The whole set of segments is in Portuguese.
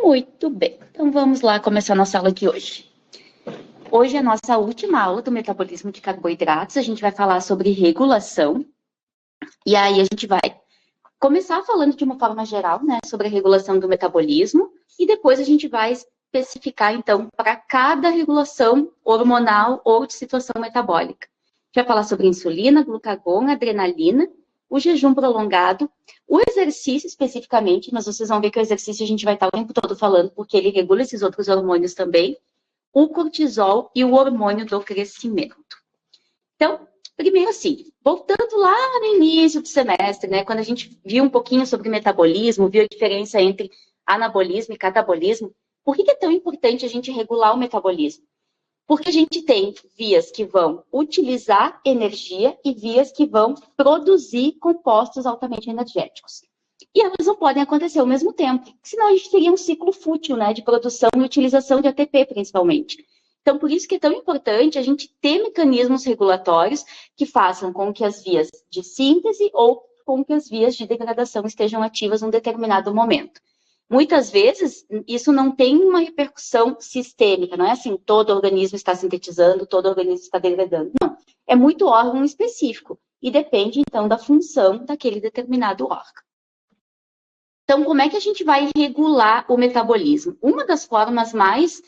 Muito bem, então vamos lá começar a nossa aula de hoje. Hoje é a nossa última aula do metabolismo de carboidratos, a gente vai falar sobre regulação, e aí a gente vai começar falando de uma forma geral, né, sobre a regulação do metabolismo, e depois a gente vai especificar, então, para cada regulação hormonal ou de situação metabólica. A gente vai falar sobre insulina, glucagon, adrenalina, o jejum prolongado, o exercício especificamente, mas vocês vão ver que o exercício a gente vai estar o tempo todo falando, porque ele regula esses outros hormônios também, o cortisol e o hormônio do crescimento. Então, primeiro assim, voltando lá no início do semestre, né, quando a gente viu um pouquinho sobre metabolismo, viu a diferença entre anabolismo e catabolismo, por que é tão importante a gente regular o metabolismo? Porque a gente tem vias que vão utilizar energia e vias que vão produzir compostos altamente energéticos. E elas não podem acontecer ao mesmo tempo, senão a gente teria um ciclo fútil, né, de produção e utilização de ATP, principalmente. Então, por isso que é tão importante a gente ter mecanismos regulatórios que façam com que as vias de síntese ou com que as vias de degradação estejam ativas num determinado momento. Muitas vezes, isso não tem uma repercussão sistêmica, não é assim, todo organismo está sintetizando, todo organismo está degradando. Não, é muito órgão específico e depende, então, da função daquele determinado órgão. Então, como é que a gente vai regular o metabolismo? Uma das formas mais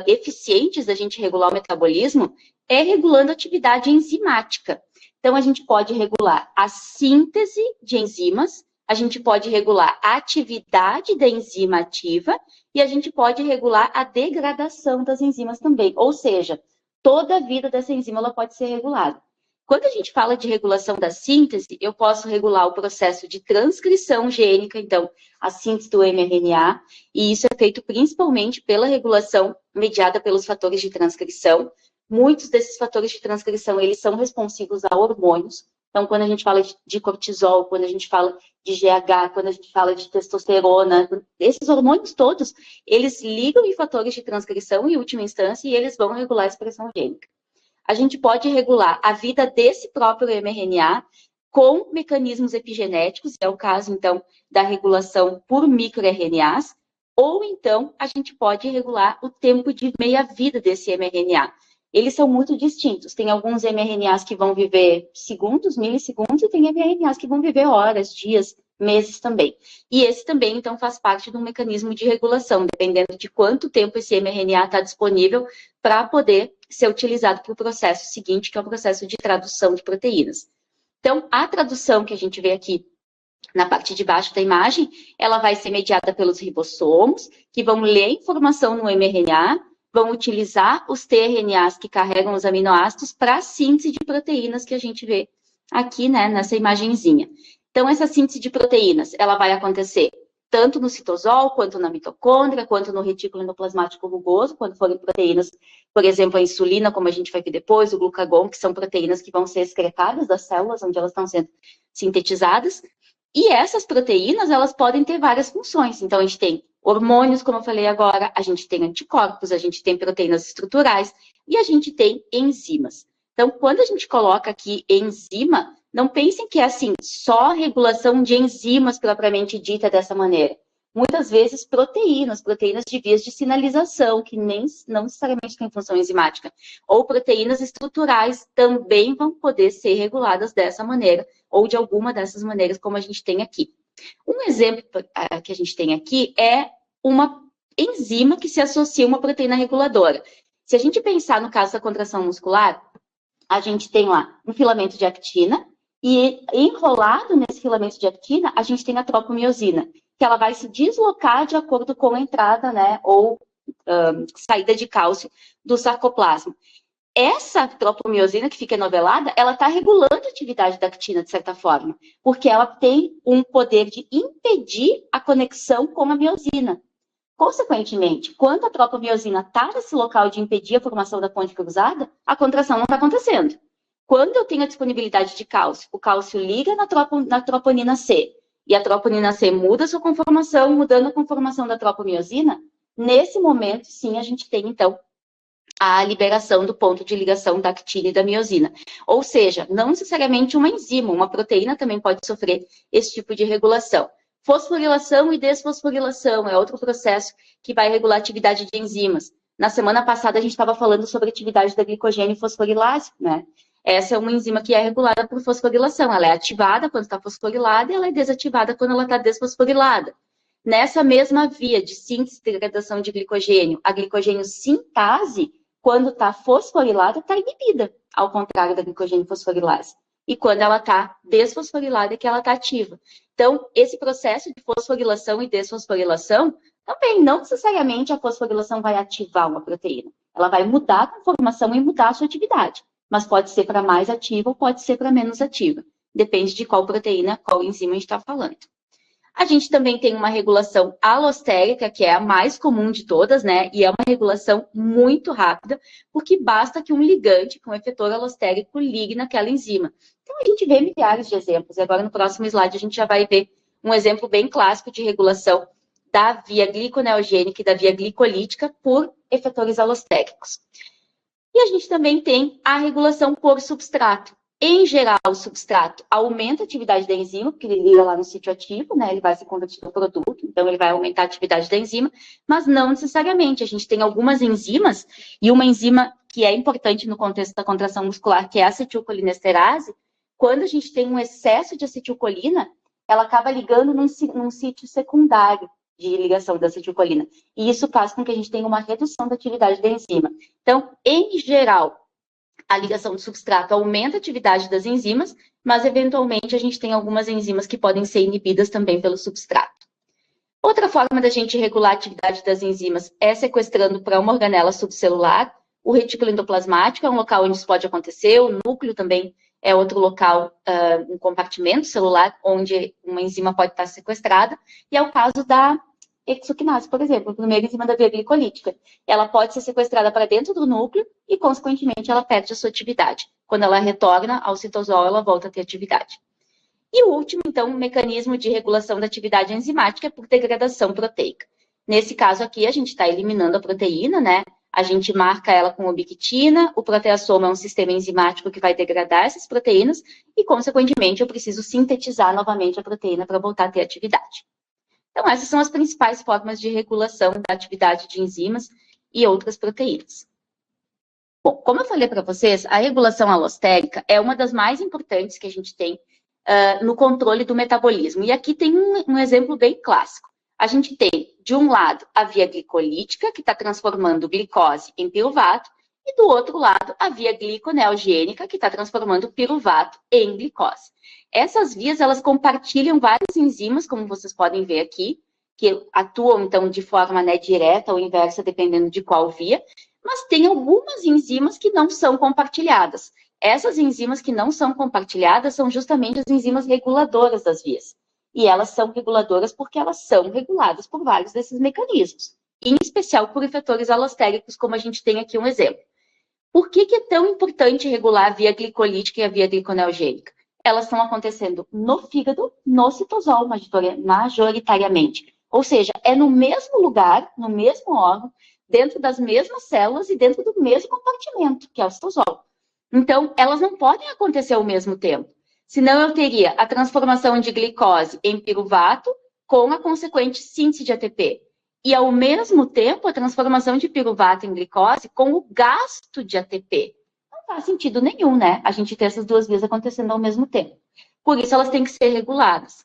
eficientes da gente regular o metabolismo é regulando a atividade enzimática. Então, a gente pode regular a síntese de enzimas, a gente pode regular a atividade da enzima ativa e a gente pode regular a degradação das enzimas também. Ou seja, toda a vida dessa enzima ela pode ser regulada. Quando a gente fala de regulação da síntese, eu posso regular o processo de transcrição gênica, então, a síntese do mRNA, e isso é feito principalmente pela regulação mediada pelos fatores de transcrição. Muitos desses fatores de transcrição, eles são responsivos a hormônios. Então, quando a gente fala de cortisol, quando a gente fala de GH, quando a gente fala de testosterona, esses hormônios todos, eles ligam em fatores de transcrição em última instância e eles vão regular a expressão gênica. A gente pode regular a vida desse próprio mRNA com mecanismos epigenéticos, é o caso, então, da regulação por microRNAs, ou então a gente pode regular o tempo de meia-vida desse mRNA. Eles são muito distintos. Tem alguns mRNAs que vão viver segundos, milissegundos, e tem mRNAs que vão viver horas, dias, meses também. E esse também, então, faz parte de um mecanismo de regulação, dependendo de quanto tempo esse mRNA está disponível para poder ser utilizado para o processo seguinte, que é o processo de tradução de proteínas. Então, a tradução que a gente vê aqui na parte de baixo da imagem, ela vai ser mediada pelos ribossomos, que vão ler a informação no mRNA, vão utilizar os tRNAs que carregam os aminoácidos para a síntese de proteínas que a gente vê aqui, né, nessa imagenzinha. Então, essa síntese de proteínas, ela vai acontecer tanto no citosol, quanto na mitocôndria, quanto no retículo endoplasmático rugoso, quando forem proteínas, por exemplo, a insulina, como a gente vai ver depois, o glucagon, que são proteínas que vão ser excretadas das células onde elas estão sendo sintetizadas. E essas proteínas, elas podem ter várias funções. Então, a gente tem hormônios, como eu falei agora, a gente tem anticorpos, a gente tem proteínas estruturais e a gente tem enzimas. Então, quando a gente coloca aqui enzima, não pensem que é assim, só regulação de enzimas propriamente dita dessa maneira. Muitas vezes proteínas de vias de sinalização, que não necessariamente têm função enzimática, ou proteínas estruturais também vão poder ser reguladas dessa maneira, ou de alguma dessas maneiras, como a gente tem aqui. Um exemplo que a gente tem aqui é uma enzima que se associa a uma proteína reguladora. Se a gente pensar no caso da contração muscular, a gente tem lá um filamento de actina, e enrolado nesse filamento de actina, a gente tem a tropomiosina, que ela vai se deslocar de acordo com a entrada, né, ou saída de cálcio do sarcoplasma. Essa tropomiosina que fica enovelada, ela está regulando a atividade da actina, de certa forma, porque ela tem um poder de impedir a conexão com a miosina. Consequentemente, quando a tropomiosina está nesse local de impedir a formação da ponte cruzada, a contração não está acontecendo. Quando eu tenho a disponibilidade de cálcio, o cálcio liga na troponina C, e a troponina C muda sua conformação, mudando a conformação da tropomiosina, nesse momento, sim, a gente tem, então, a liberação do ponto de ligação da actina e da miosina. Ou seja, não necessariamente uma enzima, uma proteína também pode sofrer esse tipo de regulação. Fosforilação e desfosforilação é outro processo que vai regular a atividade de enzimas. Na semana passada, a gente estava falando sobre a atividade da glicogênio fosforilase, né? Essa é uma enzima que é regulada por fosforilação. Ela é ativada quando está fosforilada e ela é desativada quando ela está desfosforilada. Nessa mesma via de síntese e degradação de glicogênio, a glicogênio sintase, quando está fosforilada, está inibida, ao contrário da glicogênio fosforilase. E quando ela está desfosforilada, é que ela está ativa. Então, esse processo de fosforilação e desfosforilação, também não necessariamente a fosforilação vai ativar uma proteína. Ela vai mudar a conformação e mudar a sua atividade. Mas pode ser para mais ativa ou pode ser para menos ativa. Depende de qual proteína, qual enzima a gente está falando. A gente também tem uma regulação alostérica, que é a mais comum de todas, né? E é uma regulação muito rápida, porque basta que um ligante com efetor alostérico ligue naquela enzima. Então, a gente vê milhares de exemplos. E agora, no próximo slide, a gente já vai ver um exemplo bem clássico de regulação da via gliconeogênica e da via glicolítica por efetores alostéricos. E a gente também tem a regulação por substrato. Em geral, o substrato aumenta a atividade da enzima, porque ele liga lá no sítio ativo, né? Ele vai se convertir no produto, então ele vai aumentar a atividade da enzima, mas não necessariamente. A gente tem algumas enzimas, e uma enzima que é importante no contexto da contração muscular, que é a acetilcolinesterase, quando a gente tem um excesso de acetilcolina, ela acaba ligando num sítio secundário de ligação da acetilcolina. E isso faz com que a gente tenha uma redução da atividade da enzima. Então, em geral, a ligação do substrato aumenta a atividade das enzimas, mas eventualmente a gente tem algumas enzimas que podem ser inibidas também pelo substrato. Outra forma da gente regular a atividade das enzimas é sequestrando para uma organela subcelular. O retículo endoplasmático é um local onde isso pode acontecer, o núcleo também é outro local, um compartimento celular, onde uma enzima pode estar sequestrada, e é o caso da hexoquinase, por exemplo, a primeira enzima da via glicolítica. Ela pode ser sequestrada para dentro do núcleo e, consequentemente, ela perde a sua atividade. Quando ela retorna ao citosol, ela volta a ter atividade. E o último, então, mecanismo de regulação da atividade enzimática é por degradação proteica. Nesse caso aqui, a gente está eliminando a proteína, né? A gente marca ela com ubiquitina, o proteassoma é um sistema enzimático que vai degradar essas proteínas e, consequentemente, eu preciso sintetizar novamente a proteína para voltar a ter atividade. Então, essas são as principais formas de regulação da atividade de enzimas e outras proteínas. Bom, como eu falei para vocês, a regulação alostérica é uma das mais importantes que a gente tem no controle do metabolismo. E aqui tem um exemplo bem clássico. A gente tem, de um lado, a via glicolítica, que está transformando glicose em piruvato, e do outro lado, a via gliconeogênica, que está transformando piruvato em glicose. Essas vias, elas compartilham várias enzimas, como vocês podem ver aqui, que atuam, então, de forma direta ou inversa, dependendo de qual via, mas tem algumas enzimas que não são compartilhadas. Essas enzimas que não são compartilhadas são justamente as enzimas reguladoras das vias. E elas são reguladoras porque elas são reguladas por vários desses mecanismos, em especial por efetores alostéricos, como a gente tem aqui um exemplo. Por que é tão importante regular a via glicolítica e a via gliconeogênica? Elas estão acontecendo no fígado, no citosol, majoritariamente. Ou seja, é no mesmo lugar, no mesmo órgão, dentro das mesmas células e dentro do mesmo compartimento, que é o citosol. Então, elas não podem acontecer ao mesmo tempo. Senão, eu teria a transformação de glicose em piruvato com a consequente síntese de ATP. E, ao mesmo tempo, a transformação de piruvato em glicose com o gasto de ATP. Não faz sentido nenhum, né? A gente ter essas duas vias acontecendo ao mesmo tempo. Por isso, elas têm que ser reguladas.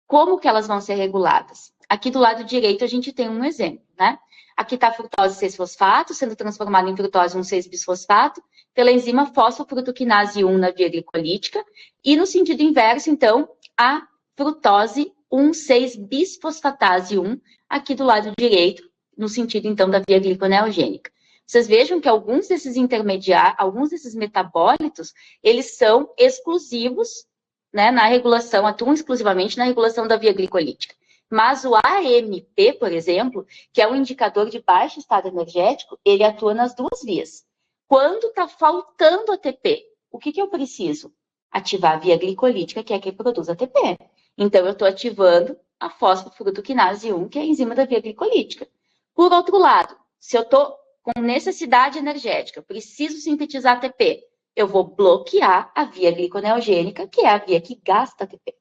Como que elas vão ser reguladas? Aqui do lado direito, a gente tem um exemplo, né? Aqui está a frutose 6-fosfato sendo transformada em frutose 1,6-bisfosfato pela enzima fosfofrutoquinase 1 na via glicolítica e no sentido inverso, então, a frutose 1,6-bisfosfatase 1 aqui do lado direito, no sentido, então, da via gliconeogênica. Vocês vejam que alguns desses intermediários, alguns desses metabólitos, eles são exclusivos, né, na regulação, atuam exclusivamente na regulação da via glicolítica. Mas o AMP, por exemplo, que é um indicador de baixo estado energético, ele atua nas duas vias. Quando está faltando ATP, o que eu preciso? Ativar a via glicolítica, que é quem produz ATP. Então, eu estou ativando a fosfofrutoquinase 1, que é a enzima da via glicolítica. Por outro lado, se eu estou com necessidade energética, preciso sintetizar ATP, eu vou bloquear a via gliconeogênica, que é a via que gasta ATP.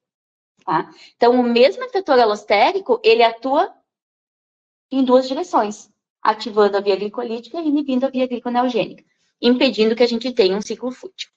tá? Então, o mesmo efetor alostérico, ele atua em duas direções, ativando a via glicolítica e inibindo a via gliconeogênica, impedindo que a gente tenha um ciclo fútil.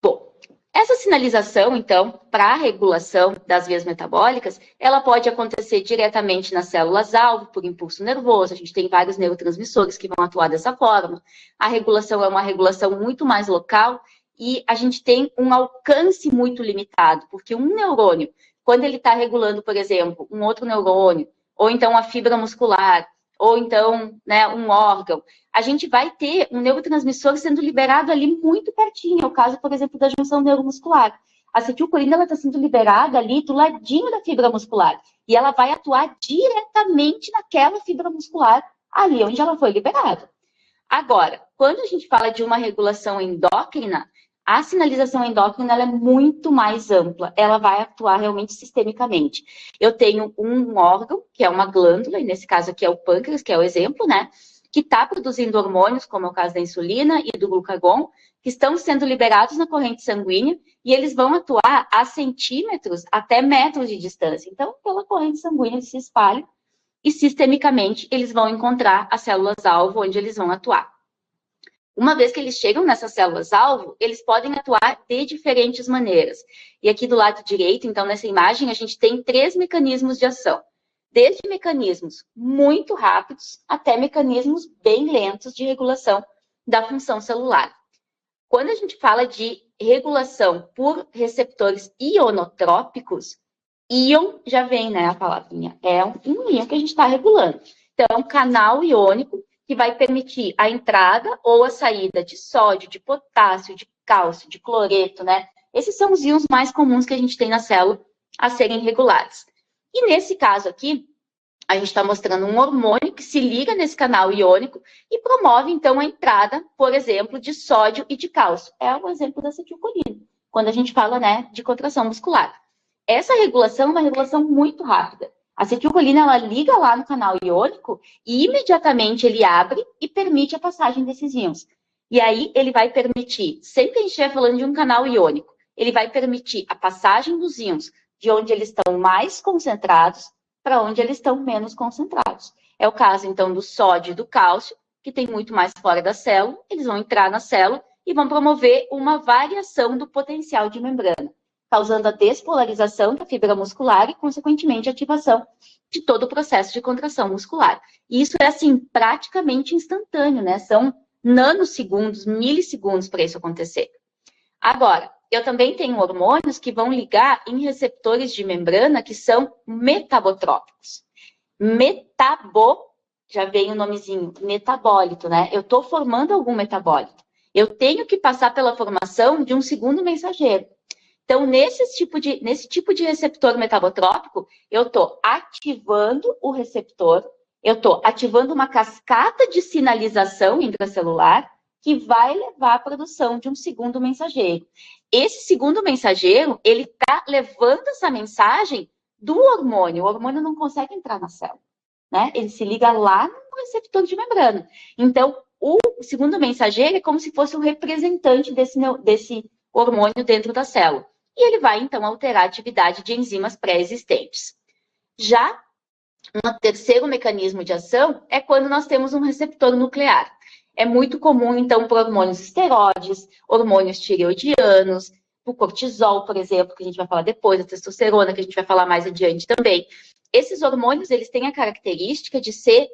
Bom, essa sinalização, então, para a regulação das vias metabólicas, ela pode acontecer diretamente nas células-alvo, por impulso nervoso, a gente tem vários neurotransmissores que vão atuar dessa forma. A regulação é uma regulação muito mais local e a gente tem um alcance muito limitado, porque um neurônio, quando ele está regulando, por exemplo, um outro neurônio, ou então a fibra muscular, ou então, né, um órgão, a gente vai ter um neurotransmissor sendo liberado ali muito pertinho. É o caso, por exemplo, da junção neuromuscular. A acetilcolina ela está sendo liberada ali do ladinho da fibra muscular. E ela vai atuar diretamente naquela fibra muscular, ali onde ela foi liberada. Agora, quando a gente fala de uma regulação endócrina, a sinalização endócrina ela é muito mais ampla, ela vai atuar realmente sistemicamente. Eu tenho um órgão, que é uma glândula, e nesse caso aqui é o pâncreas, que é o exemplo, né? Que está produzindo hormônios, como é o caso da insulina e do glucagon, que estão sendo liberados na corrente sanguínea, e eles vão atuar a centímetros até metros de distância. Então, pela corrente sanguínea, eles se espalham, e sistemicamente eles vão encontrar as células-alvo onde eles vão atuar. Uma vez que eles chegam nessas células-alvo, eles podem atuar de diferentes maneiras. E aqui do lado direito, então, nessa imagem, a gente tem 3 mecanismos de ação. Desde mecanismos muito rápidos até mecanismos bem lentos de regulação da função celular. Quando a gente fala de regulação por receptores ionotrópicos, íon já vem, né, a palavrinha, é um íon que a gente está regulando. Então, é um canal iônico que vai permitir a entrada ou a saída de sódio, de potássio, de cálcio, de cloreto, né? Esses são os íons mais comuns que a gente tem na célula a serem regulados. E nesse caso aqui, a gente está mostrando um hormônio que se liga nesse canal iônico e promove, então, a entrada, por exemplo, de sódio e de cálcio. É o exemplo da acetilcolina, quando a gente fala, né, de contração muscular. Essa regulação é uma regulação muito rápida. A acetilcolina, ela liga lá no canal iônico e imediatamente ele abre e permite a passagem desses íons. E aí ele vai permitir, sempre que a gente estiver falando de um canal iônico, ele vai permitir a passagem dos íons de onde eles estão mais concentrados para onde eles estão menos concentrados. É o caso, então, do sódio e do cálcio, que tem muito mais fora da célula, eles vão entrar na célula e vão promover uma variação do potencial de membrana, causando a despolarização da fibra muscular e, consequentemente, a ativação de todo o processo de contração muscular. E isso é, assim, praticamente instantâneo, né? São nanosegundos, milissegundos para isso acontecer. Agora, eu também tenho hormônios que vão ligar em receptores de membrana que são metabotrópicos. Já vem o nomezinho, metabólito, né? Eu estou formando algum metabólito. Eu tenho que passar pela formação de um segundo mensageiro. Então, nesse tipo de receptor metabotrópico, eu estou ativando o receptor, eu estou ativando uma cascata de sinalização intracelular que vai levar à produção de um segundo mensageiro. Esse segundo mensageiro, ele está levando essa mensagem do hormônio. O hormônio não consegue entrar na célula, né? Ele se liga lá no receptor de membrana. Então, o segundo mensageiro é como se fosse um representante desse hormônio dentro da célula. E ele vai, então, alterar a atividade de enzimas pré-existentes. Já um terceiro mecanismo de ação é quando nós temos um receptor nuclear. É muito comum, então, por hormônios esteroides, hormônios tireoidianos, o cortisol, por exemplo, que a gente vai falar depois, a testosterona, que a gente vai falar mais adiante também. Esses hormônios, eles têm a característica de ser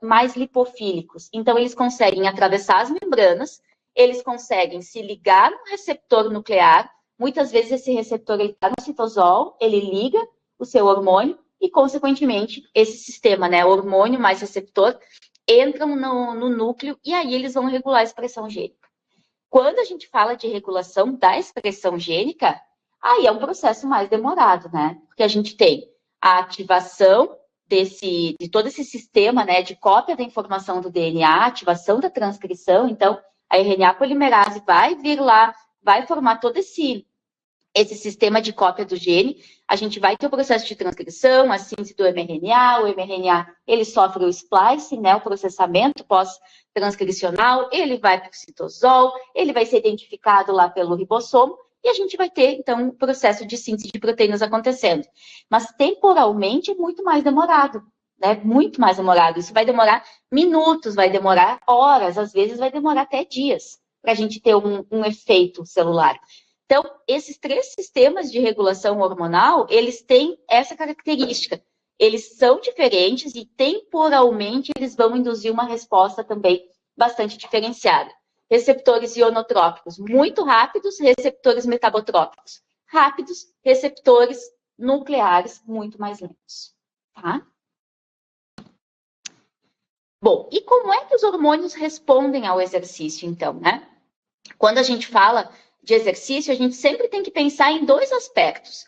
mais lipofílicos. Então, eles conseguem atravessar as membranas, eles conseguem se ligar no receptor nuclear. Muitas vezes esse receptor está no citosol, ele liga o seu hormônio e, consequentemente, esse sistema, né, hormônio mais receptor, entram no núcleo e aí eles vão regular a expressão gênica. Quando a gente fala de regulação da expressão gênica, aí é um processo mais demorado, né? Porque a gente tem a ativação de todo esse sistema, né, de cópia da informação do DNA, ativação da transcrição. Então, a RNA polimerase vai vir lá, vai formar todo esse sistema de cópia do gene. A gente vai ter o processo de transcrição, a síntese do mRNA. O mRNA, ele sofre o splicing, né, o processamento pós-transcricional, ele vai para o citosol, ele vai ser identificado lá pelo ribossomo, e a gente vai ter, então, o processo de síntese de proteínas acontecendo. Mas temporalmente é muito mais demorado, né? Muito mais demorado. Isso vai demorar minutos, vai demorar horas, às vezes vai demorar até dias para a gente ter um efeito celular. Então, esses três sistemas de regulação hormonal, eles têm essa característica. Eles são diferentes e temporalmente eles vão induzir uma resposta também bastante diferenciada. Receptores ionotrópicos muito rápidos, receptores metabotrópicos rápidos, receptores nucleares muito mais lentos, tá? Bom, e como é que os hormônios respondem ao exercício, então, né? Quando a gente fala de exercício, a gente sempre tem que pensar em dois aspectos.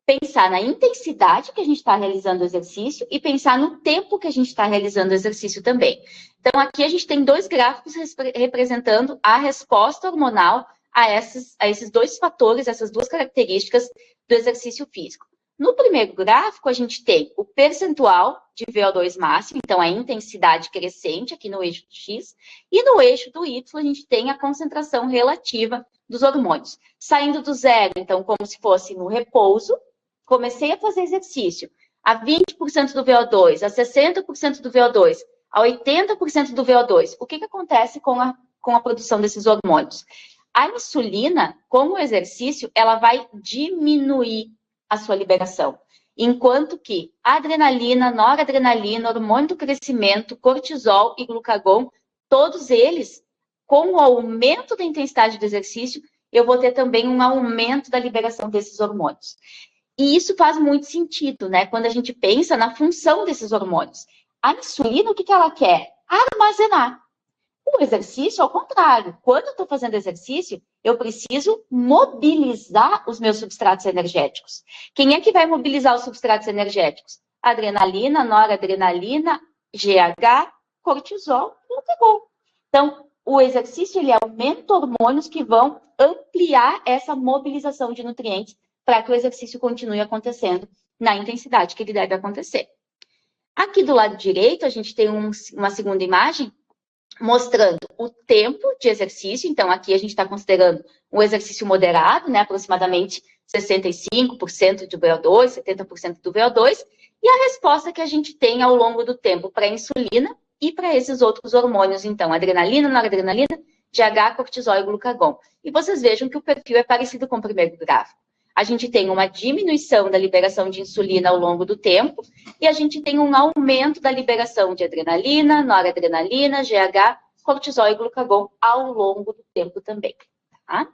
Pensar na intensidade que a gente está realizando o exercício e pensar no tempo que a gente está realizando o exercício também. Então, aqui a gente tem dois gráficos representando a resposta hormonal a esses dois fatores, essas duas características do exercício físico. No primeiro gráfico, a gente tem o percentual de VO2 máximo, então a intensidade crescente aqui no eixo X, e no eixo do Y a gente tem a concentração relativa dos hormônios. Saindo do zero, então, como se fosse no repouso, comecei a fazer exercício, a 20% do VO2, a 60% do VO2, a 80% do VO2, o que acontece com a produção desses hormônios? A insulina, com o exercício, ela vai diminuir a sua liberação. Enquanto que a adrenalina, noradrenalina, hormônio do crescimento, cortisol e glucagon, todos eles, com o aumento da intensidade do exercício, eu vou ter também um aumento da liberação desses hormônios. E isso faz muito sentido, né? Quando a gente pensa na função desses hormônios. A insulina, o que ela quer? Armazenar. O exercício, ao contrário. Quando eu estou fazendo exercício, eu preciso mobilizar os meus substratos energéticos. Quem é que vai mobilizar os substratos energéticos? Adrenalina, noradrenalina, GH, cortisol e glucagon. Então, o exercício, ele aumenta hormônios que vão ampliar essa mobilização de nutrientes para que o exercício continue acontecendo na intensidade que ele deve acontecer. Aqui do lado direito, a gente tem uma segunda imagem mostrando o tempo de exercício. Então, aqui a gente está considerando um exercício moderado, né, aproximadamente 65% do VO2, 70% do VO2, e a resposta que a gente tem ao longo do tempo para a insulina e para esses outros hormônios, então, adrenalina, noradrenalina, GH, cortisol e glucagon. E vocês vejam que o perfil é parecido com o primeiro gráfico. A gente tem uma diminuição da liberação de insulina ao longo do tempo e a gente tem um aumento da liberação de adrenalina, noradrenalina, GH, cortisol e glucagon ao longo do tempo também. Tá?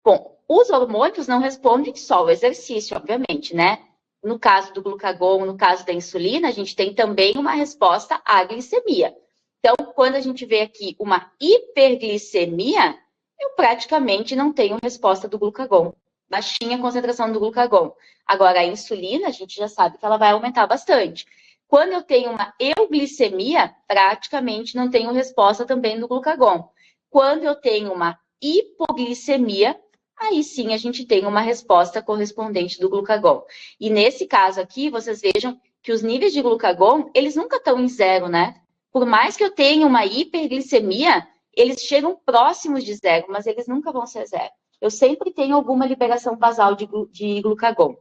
Bom, os hormônios não respondem só ao exercício, obviamente, né? No caso do glucagon, no caso da insulina, a gente tem também uma resposta à glicemia. Então, quando a gente vê aqui uma hiperglicemia, eu praticamente não tenho resposta do glucagon. Baixinha concentração do glucagon. Agora, a insulina, a gente já sabe que ela vai aumentar bastante. Quando eu tenho uma euglicemia, praticamente não tenho resposta também do glucagon. Quando eu tenho uma hipoglicemia, aí sim a gente tem uma resposta correspondente do glucagon. E nesse caso aqui, vocês vejam que os níveis de glucagon, eles nunca estão em zero, né? Por mais que eu tenha uma hiperglicemia, eles chegam próximos de zero, mas eles nunca vão ser zero. Eu sempre tenho alguma liberação basal de glucagon.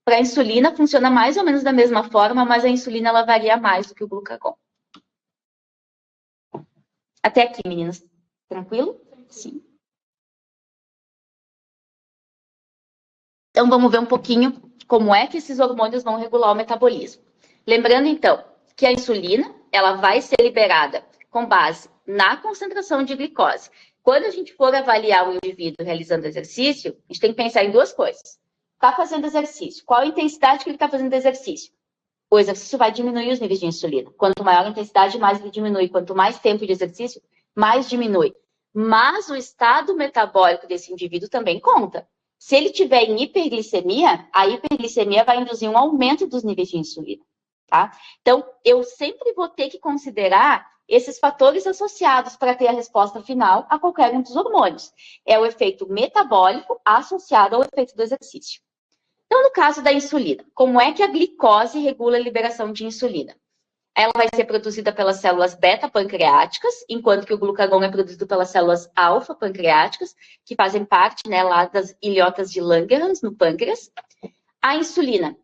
Para a insulina, funciona mais ou menos da mesma forma, mas a insulina ela varia mais do que o glucagon. Até aqui, meninas. Tranquilo? Sim. Então, vamos ver um pouquinho como é que esses hormônios vão regular o metabolismo. Lembrando, então, que a insulina ela vai ser liberada com base na concentração de glicose. Quando a gente for avaliar o indivíduo realizando exercício, a gente tem que pensar em duas coisas. Está fazendo exercício. Qual a intensidade que ele está fazendo exercício? O exercício vai diminuir os níveis de insulina. Quanto maior a intensidade, mais ele diminui. Quanto mais tempo de exercício, mais diminui. Mas o estado metabólico desse indivíduo também conta. Se ele tiver em hiperglicemia, a hiperglicemia vai induzir um aumento dos níveis de insulina. Tá? Então, eu sempre vou ter que considerar esses fatores associados para ter a resposta final a qualquer um dos hormônios. É o efeito metabólico associado ao efeito do exercício. Então, no caso da insulina, como é que a glicose regula a liberação de insulina? ela vai ser produzida pelas células beta-pancreáticas, enquanto que o glucagon é produzido pelas células alfa-pancreáticas, que fazem parte, né, lá das ilhotas de Langerhans, no pâncreas. A insulina,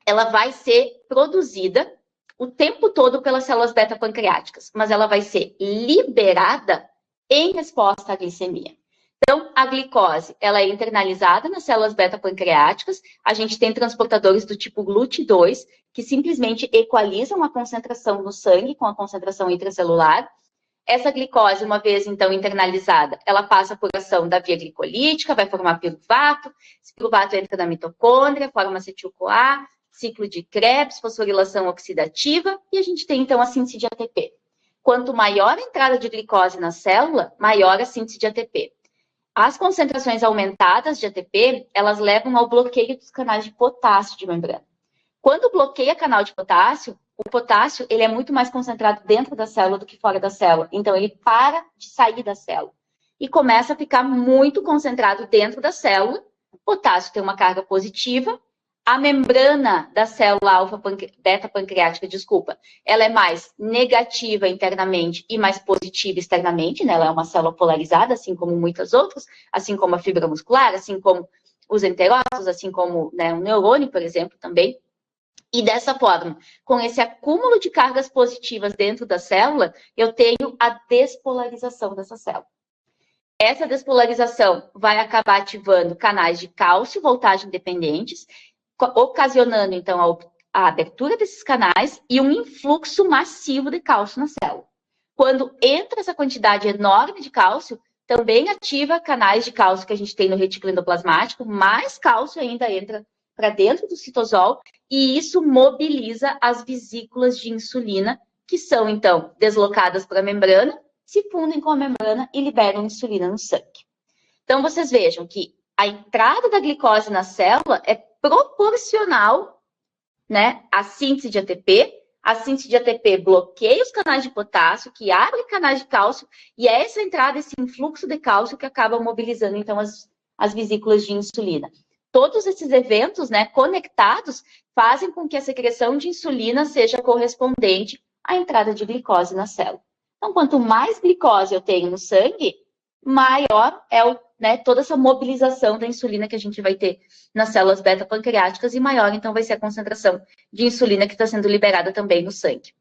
ela vai ser produzida o tempo todo pelas células beta-pancreáticas, mas ela vai ser liberada em resposta à glicemia. Então, a glicose, ela é internalizada nas células beta-pancreáticas, a gente tem transportadores do tipo GLUT2, que simplesmente equalizam a concentração no sangue com a concentração intracelular. Essa glicose, uma vez, então, internalizada, ela passa por ação da via glicolítica, vai formar piruvato, esse piruvato entra na mitocôndria, forma acetil-CoA, ciclo de Krebs, fosforilação oxidativa, e a gente tem, então, a síntese de ATP. Quanto maior a entrada de glicose na célula, maior a síntese de ATP. As concentrações aumentadas de ATP, elas levam ao bloqueio dos canais de potássio de membrana. Quando bloqueia canal de potássio, o potássio ele é muito mais concentrado dentro da célula do que fora da célula. Então, ele para de sair da célula e começa a ficar muito concentrado dentro da célula. O potássio tem uma carga positiva. A membrana da célula beta-pancreática, ela é mais negativa internamente e mais positiva externamente, né? Ela é uma célula polarizada, assim como muitas outras, assim como a fibra muscular, assim como os enterócitos, assim como, né, um neurônio, por exemplo, também. E dessa forma, com esse acúmulo de cargas positivas dentro da célula, eu tenho a despolarização dessa célula. Essa despolarização vai acabar ativando canais de cálcio, voltagem dependentes, ocasionando, então, a abertura desses canais e um influxo massivo de cálcio na célula. Quando entra essa quantidade enorme de cálcio, também ativa canais de cálcio que a gente tem no retículo endoplasmático, mais cálcio ainda entra para dentro do citosol, e isso mobiliza as vesículas de insulina, que são, então, deslocadas para a membrana, se fundem com a membrana e liberam insulina no sangue. Então, vocês vejam que a entrada da glicose na célula é proporcional, né, à síntese de ATP. A síntese de ATP bloqueia os canais de potássio, que abre canais de cálcio, e é essa entrada, esse influxo de cálcio que acaba mobilizando, então, as vesículas de insulina. Todos esses eventos, né, conectados, fazem com que a secreção de insulina seja correspondente à entrada de glicose na célula. Então, quanto mais glicose eu tenho no sangue, maior é toda essa mobilização da insulina que a gente vai ter nas células beta-pancreáticas, e maior, então, vai ser a concentração de insulina que está sendo liberada também no sangue.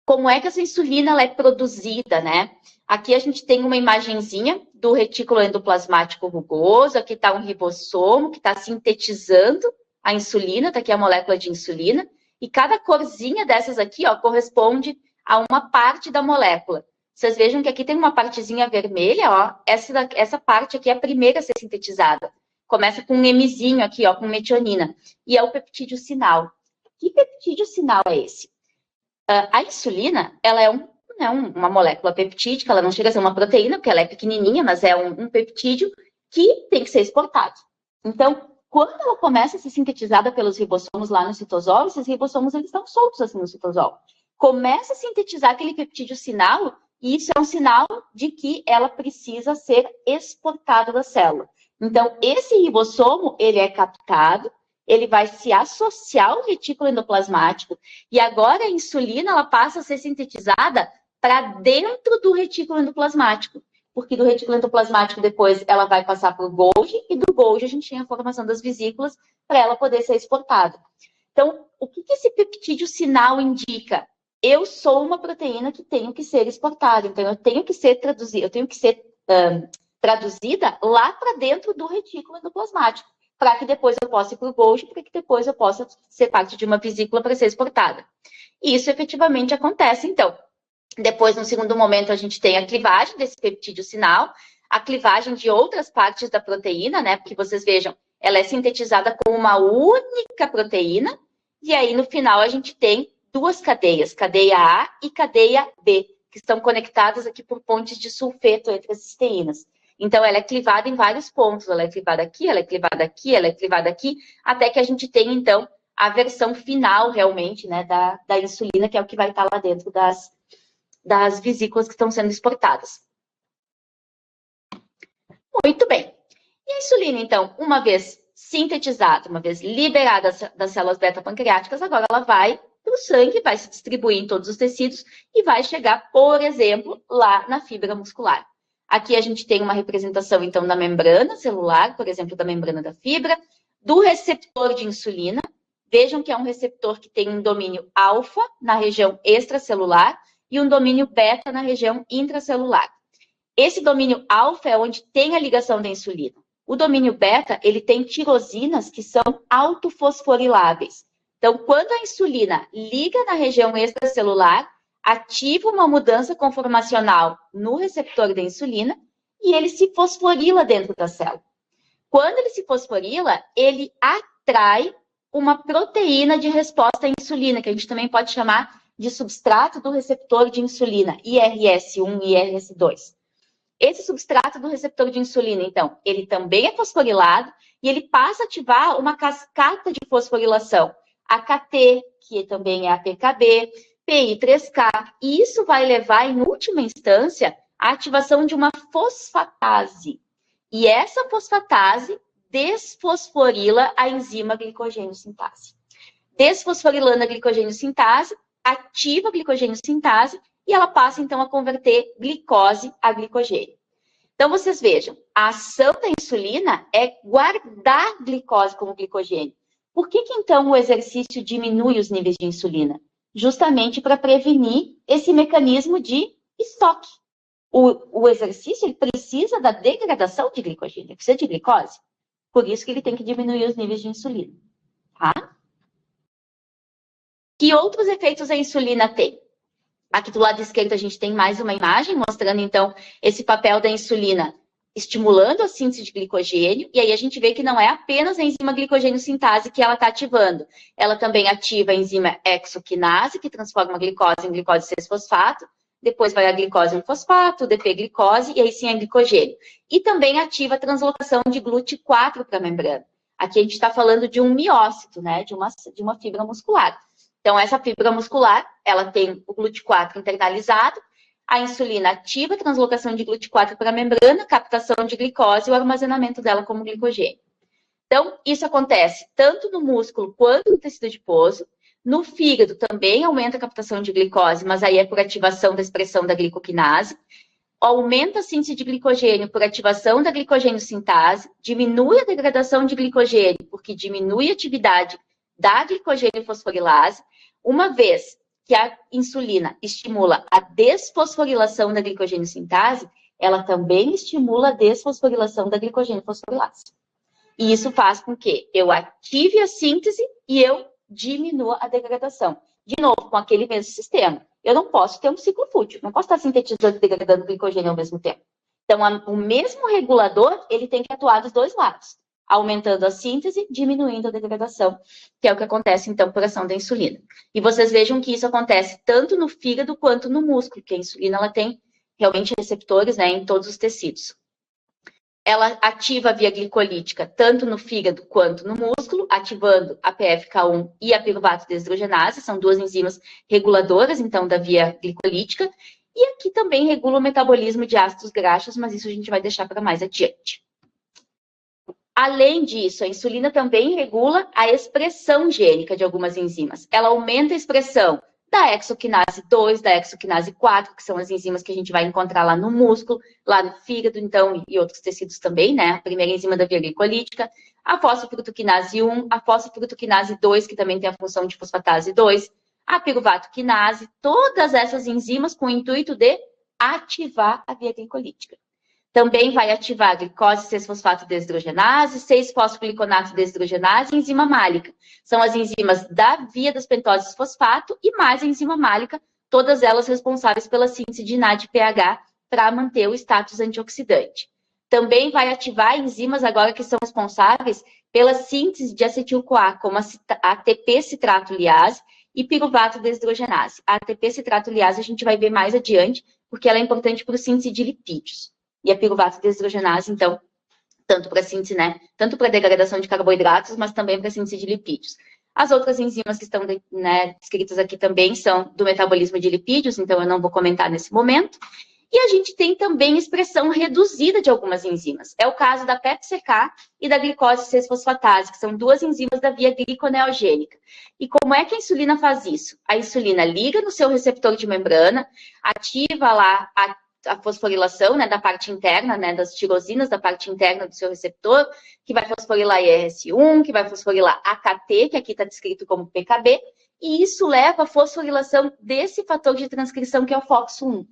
Como é que essa insulina ela é produzida, né? Aqui a gente tem uma imagenzinha do retículo endoplasmático rugoso, aqui está um ribossomo que está sintetizando a insulina, está aqui a molécula de insulina, e cada corzinha dessas aqui, ó, corresponde a uma parte da molécula. Vocês vejam que aqui tem uma partezinha vermelha, ó, essa parte aqui é a primeira a ser sintetizada. Começa com um Mzinho aqui, ó, com metionina, e é o peptídeo sinal. Que peptídeo sinal é esse? A insulina, ela é uma molécula peptídica, ela não chega a ser uma proteína, porque ela é pequenininha, mas é um peptídeo que tem que ser exportado. Então, quando ela começa a ser sintetizada pelos ribossomos lá no citosol, esses ribossomos eles estão soltos assim no citosol. Começa a sintetizar aquele peptídeo sinal, e isso é um sinal de que ela precisa ser exportada da célula. Então, esse ribossomo, ele é captado, ele vai se associar ao retículo endoplasmático, e agora a insulina ela passa a ser sintetizada para dentro do retículo endoplasmático, porque do retículo endoplasmático depois ela vai passar para o Golgi, e do Golgi a gente tem a formação das vesículas para ela poder ser exportada. Então, o que esse peptídeo sinal indica? Eu sou uma proteína que tenho que ser exportada, então eu tenho que ser traduzida, traduzida lá para dentro do retículo endoplasmático, para que depois eu possa ir para o Golgi, para que depois eu possa ser parte de uma vesícula para ser exportada. E isso efetivamente acontece, então. Depois, no segundo momento, a gente tem a clivagem desse peptídeo sinal, a clivagem de outras partes da proteína, né? Porque vocês vejam, ela é sintetizada com uma única proteína, e aí no final a gente tem duas cadeias, cadeia A e cadeia B, que estão conectadas aqui por pontes de sulfeto entre as cisteínas. Então, ela é clivada em vários pontos, ela é clivada aqui, ela é clivada aqui, ela é clivada aqui, até que a gente tem, então, a versão final, realmente, né, da insulina, que é o que vai estar lá dentro das vesículas que estão sendo exportadas. Muito bem. E a insulina, então, uma vez sintetizada, uma vez liberada das células beta-pancreáticas, agora ela vai para o sangue, vai se distribuir em todos os tecidos e vai chegar, por exemplo, lá na fibra muscular. Aqui a gente tem uma representação, então, da membrana celular, por exemplo, da membrana da fibra, do receptor de insulina. Vejam que é um receptor que tem um domínio alfa na região extracelular e um domínio beta na região intracelular. Esse domínio alfa é onde tem a ligação da insulina. O domínio beta, ele tem tirosinas que são autofosforiláveis. Então, quando a insulina liga na região extracelular, ativa uma mudança conformacional no receptor da insulina e ele se fosforila dentro da célula. Quando ele se fosforila, ele atrai uma proteína de resposta à insulina, que a gente também pode chamar de substrato do receptor de insulina, IRS1 e IRS2. Esse substrato do receptor de insulina, então, ele também é fosforilado e ele passa a ativar uma cascata de fosforilação, AKT, que também é APKB, PI3K, e isso vai levar, em última instância, à ativação de uma fosfatase. E essa fosfatase desfosforila a enzima glicogênio sintase. Desfosforilando a glicogênio sintase, ativa a glicogênio sintase e ela passa, então, a converter glicose a glicogênio. Então, vocês vejam, a ação da insulina é guardar glicose como glicogênio. Por que, então, o exercício diminui os níveis de insulina? Justamente para prevenir esse mecanismo de estoque. O exercício ele precisa da degradação de glicogênio, ele precisa de glicose. Por isso que ele tem que diminuir os níveis de insulina. Tá? Que outros efeitos a insulina tem? Aqui do lado esquerdo a gente tem mais uma imagem mostrando, então, esse papel da insulina estimulando a síntese de glicogênio, e aí a gente vê que não é apenas a enzima glicogênio sintase que ela está ativando, ela também ativa a enzima exoquinase, que transforma a glicose em glicose 6-fosfato, depois vai a glicose em fosfato, DP-glicose, e aí sim a glicogênio. E também ativa a translocação de GLUT4 para a membrana. Aqui a gente está falando de um miócito, né, de uma fibra muscular. Então, essa fibra muscular, ela tem o GLUT4 internalizado, a insulina ativa a translocação de GLUT4 para a membrana, captação de glicose e o armazenamento dela como glicogênio. Então, isso acontece tanto no músculo quanto no tecido adiposo. No fígado também aumenta a captação de glicose, mas aí é por ativação da expressão da glicoquinase. Aumenta a síntese de glicogênio por ativação da glicogênio sintase, diminui a degradação de glicogênio, porque diminui a atividade da glicogênio fosforilase, uma vez que a insulina estimula a desfosforilação da glicogênio sintase, ela também estimula a desfosforilação da glicogênio fosforilase. E isso faz com que eu ative a síntese e eu diminua a degradação. De novo, com aquele mesmo sistema. Eu não posso ter um ciclo fútil, não posso estar sintetizando e degradando glicogênio ao mesmo tempo. Então, o mesmo regulador, ele tem que atuar dos dois lados, aumentando a síntese, diminuindo a degradação, que é o que acontece, então, por ação da insulina. E vocês vejam que isso acontece tanto no fígado quanto no músculo, que a insulina ela tem realmente receptores, né, em todos os tecidos. Ela ativa a via glicolítica tanto no fígado quanto no músculo, ativando a PFK1 e a piruvato deshidrogenase, são duas enzimas reguladoras, então, da via glicolítica, e aqui também regula o metabolismo de ácidos graxos, mas isso a gente vai deixar para mais adiante. Além disso, a insulina também regula a expressão gênica de algumas enzimas. Ela aumenta a expressão da exoquinase 2, da exoquinase 4, que são as enzimas que a gente vai encontrar lá no músculo, lá no fígado, então, e outros tecidos também, né? A primeira enzima da via glicolítica, a fosfofrutoquinase 1, a fosfofrutoquinase 2, que também tem a função de fosfatase 2, a piruvatoquinase, todas essas enzimas com o intuito de ativar a via glicolítica. Também vai ativar a glicose 6-fosfato deshidrogenase, 6-fosfogliconato deshidrogenase e enzima málica. São as enzimas da via das pentoses fosfato e mais a enzima málica, todas elas responsáveis pela síntese de NADPH para manter o status antioxidante. Também vai ativar enzimas agora que são responsáveis pela síntese de acetil-CoA, como a ATP-citrato liase e piruvato deshidrogenase. A ATP-citrato liase a gente vai ver mais adiante, porque ela é importante para a síntese de lipídios. E a piruvato deshidrogenase, então, tanto para síntese, né? Tanto para degradação de carboidratos, mas também para síntese de lipídios. As outras enzimas que estão, né, descritas aqui também são do metabolismo de lipídios, então eu não vou comentar nesse momento. E a gente tem também expressão reduzida de algumas enzimas. É o caso da PepCK e da glicose 6-fosfatase, que são duas enzimas da via gliconeogênica. E como é que a insulina faz isso? A insulina liga no seu receptor de membrana, ativa lá a fosforilação, né, da parte interna, né, das tirosinas da parte interna do seu receptor, que vai fosforilar IRS1, que vai fosforilar AKT, que aqui está descrito como PKB, e isso leva à fosforilação desse fator de transcrição que é o FOXO1.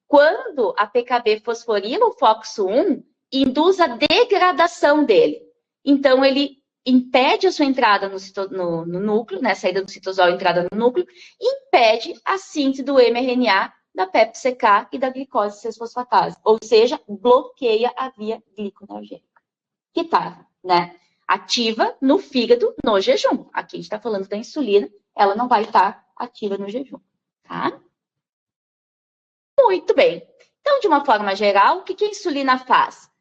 Quando a PKB fosforila o FOXO1, induz a degradação dele. Então, ele impede a sua entrada no núcleo, né, a saída do citosol, entrada no núcleo, e impede a síntese do mRNA da PepCK e da glicose 6-fosfatase, ou seja, bloqueia a via gliconeogênica, que está, né, ativa no fígado no jejum. Aqui a gente está falando da insulina, ela não vai estar ativa no jejum, tá? Muito bem. Então, de uma forma geral, o que a insulina faz?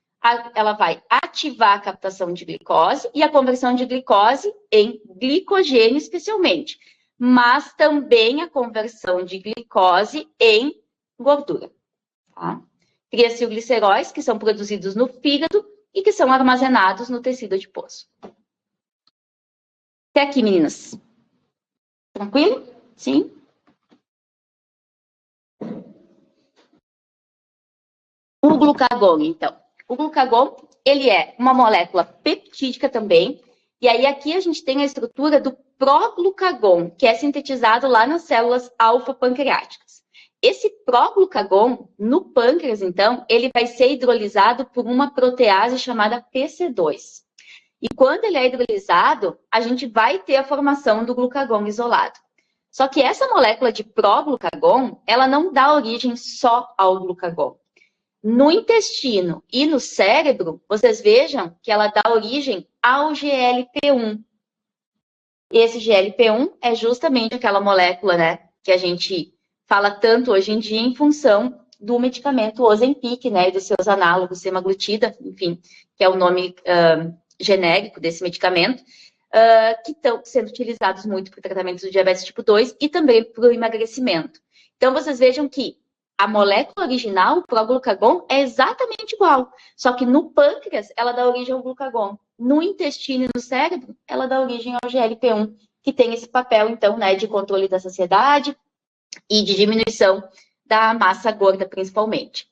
Ela vai ativar a captação de glicose e a conversão de glicose em glicogênio, especialmente, mas também a conversão de glicose em gordura. Tá? Cria-se os gliceróis, que são produzidos no fígado e que são armazenados no tecido adiposo. Até aqui, meninas. Tranquilo? Sim? O glucagon, então. O glucagon, ele é uma molécula peptídica também, e aí aqui a gente tem a estrutura do proglucagon, que é sintetizado lá nas células alfa-pancreáticas. Esse proglucagon, no pâncreas, então, ele vai ser hidrolisado por uma protease chamada PC2. E quando ele é hidrolisado, a gente vai ter a formação do glucagon isolado. Só que essa molécula de proglucagon, ela não dá origem só ao glucagon. No intestino e no cérebro, vocês vejam que ela dá origem ao GLP-1. Esse GLP-1 é justamente aquela molécula, né, que a gente fala tanto hoje em dia em função do medicamento Ozempic, né, e dos seus análogos, semaglutida, enfim, que é o nome genérico desse medicamento, que estão sendo utilizados muito para o tratamento do diabetes tipo 2 e também para o emagrecimento. Então, vocês vejam que a molécula original, o proglucagon, é exatamente igual, só que no pâncreas ela dá origem ao glucagon. No intestino e no cérebro, ela dá origem ao GLP-1, que tem esse papel, então, né, de controle da saciedade e de diminuição da massa gorda, principalmente.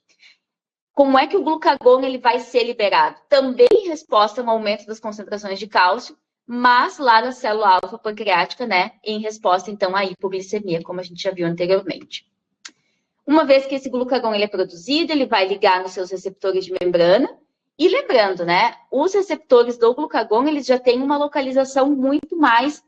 Como é que o glucagon ele vai ser liberado? Também em resposta a um aumento das concentrações de cálcio, mas lá na célula alfa pancreática, né, em resposta, então, à hipoglicemia, como a gente já viu anteriormente. Uma vez que esse glucagon ele é produzido, ele vai ligar nos seus receptores de membrana. E lembrando, né, os receptores do glucagon, eles já têm uma localização muito mais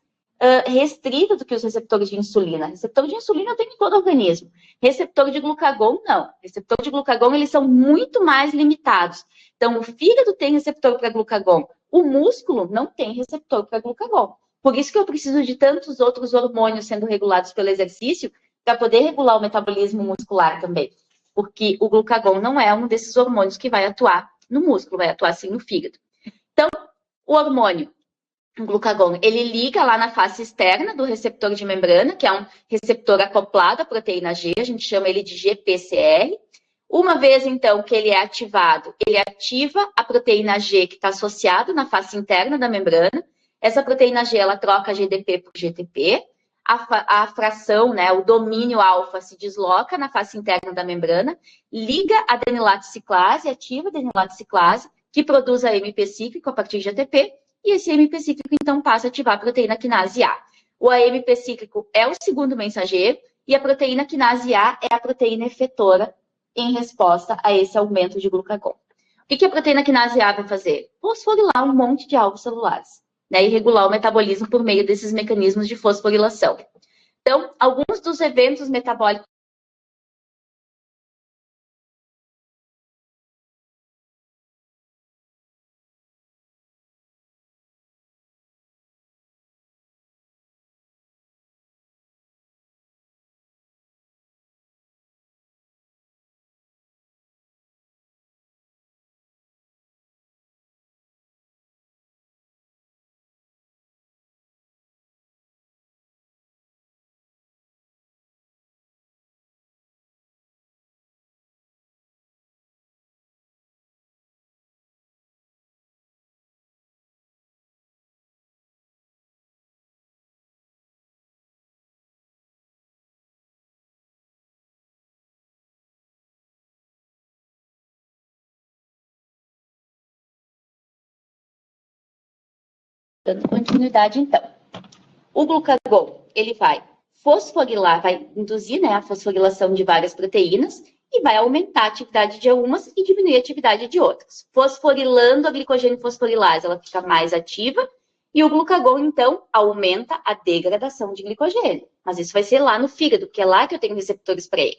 restrita do que os receptores de insulina. Receptor de insulina tem em todo o organismo. Receptor de glucagon, não. Receptor de glucagon, eles são muito mais limitados. Então, o fígado tem receptor para glucagon. O músculo não tem receptor para glucagon. Por isso que eu preciso de tantos outros hormônios sendo regulados pelo exercício para poder regular o metabolismo muscular também. Porque o glucagon não é um desses hormônios que vai atuar no músculo, vai atuar sim no fígado. Então, o hormônio, o glucagon, ele liga lá na face externa do receptor de membrana, que é um receptor acoplado à proteína G, a gente chama ele de GPCR. Uma vez, então, que ele é ativado, ele ativa a proteína G que está associada na face interna da membrana. Essa proteína G, ela troca GDP por GTP. A fração, né, o domínio alfa se desloca na face interna da membrana, liga a adenilato ciclase, ativa a adenilato ciclase, que produz a AMP cíclico a partir de ATP, e esse AMP cíclico, então, passa a ativar a proteína quinase A. O AMP cíclico é o segundo mensageiro, e a proteína quinase A é a proteína efetora em resposta a esse aumento de glucagon. O que a proteína quinase A vai fazer? Fosforilar um monte de alvos celulares, né, e regular o metabolismo por meio desses mecanismos de fosforilação. Então, alguns dos eventos metabólicos Dando continuidade, então. O glucagon, ele vai fosforilar, vai induzir, né, a fosforilação de várias proteínas e vai aumentar a atividade de algumas e diminuir a atividade de outras. Fosforilando a glicogênio fosforilase, ela fica mais ativa e o glucagon, então, aumenta a degradação de glicogênio. Mas isso vai ser lá no fígado, porque é lá que eu tenho receptores para ele.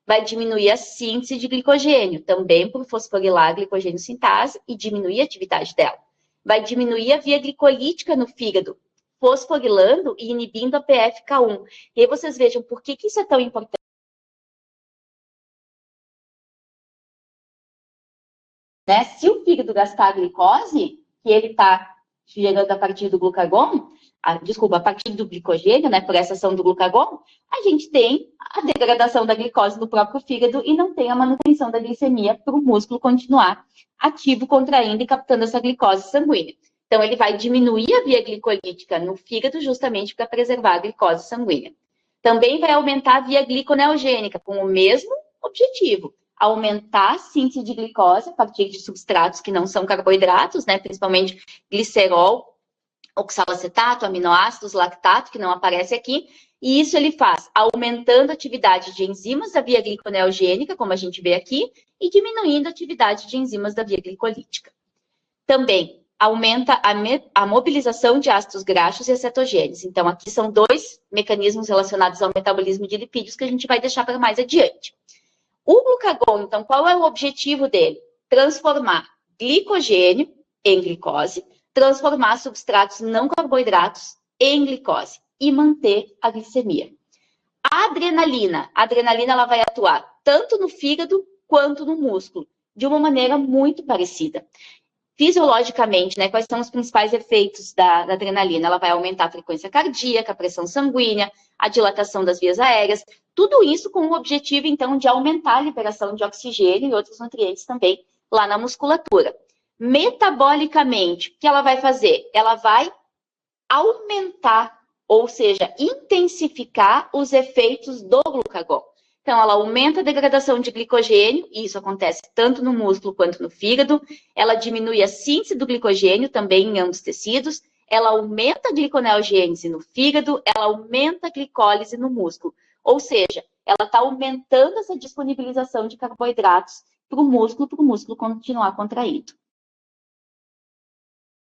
Vai diminuir a síntese de glicogênio, também por fosforilar a glicogênio sintase e diminuir a atividade dela. Vai diminuir a via glicolítica no fígado, fosforilando e inibindo a PFK1. E aí vocês vejam por que isso é tão importante. Né? Se o fígado gastar a glicose, que ele está gerando a partir do glucagon, a partir do glicogênio, né, por essa ação do glucagon, a gente tem a degradação da glicose no próprio fígado e não tem a manutenção da glicemia para o músculo continuar ativo, contraindo e captando essa glicose sanguínea. Então, ele vai diminuir a via glicolítica no fígado justamente para preservar a glicose sanguínea. Também vai aumentar a via gliconeogênica, com o mesmo objetivo, aumentar a síntese de glicose a partir de substratos que não são carboidratos, né, principalmente glicerol, oxalacetato, aminoácidos, lactato, que não aparece aqui, e isso ele faz aumentando a atividade de enzimas da via gliconeogênica, como a gente vê aqui, e diminuindo a atividade de enzimas da via glicolítica. Também aumenta a mobilização de ácidos graxos e acetogênese. Então, aqui são dois mecanismos relacionados ao metabolismo de lipídios que a gente vai deixar para mais adiante. O glucagon, então, qual é o objetivo dele? Transformar glicogênio em glicose, transformar substratos não carboidratos em glicose e manter a glicemia. A adrenalina ela vai atuar tanto no fígado quanto no músculo, de uma maneira muito parecida. Fisiologicamente, né, quais são os principais efeitos da adrenalina? Ela vai aumentar a frequência cardíaca, a pressão sanguínea, a dilatação das vias aéreas, tudo isso com o objetivo, então, de aumentar a liberação de oxigênio e outros nutrientes também lá na musculatura. Metabolicamente, o que ela vai fazer? Ela vai aumentar, ou seja, intensificar os efeitos do glucagon. Então, ela aumenta a degradação de glicogênio, e isso acontece tanto no músculo quanto no fígado. Ela diminui a síntese do glicogênio também em ambos os tecidos. Ela aumenta a gliconeogênese no fígado, ela aumenta a glicólise no músculo. Ou seja, ela está aumentando essa disponibilização de carboidratos para o músculo continuar contraído.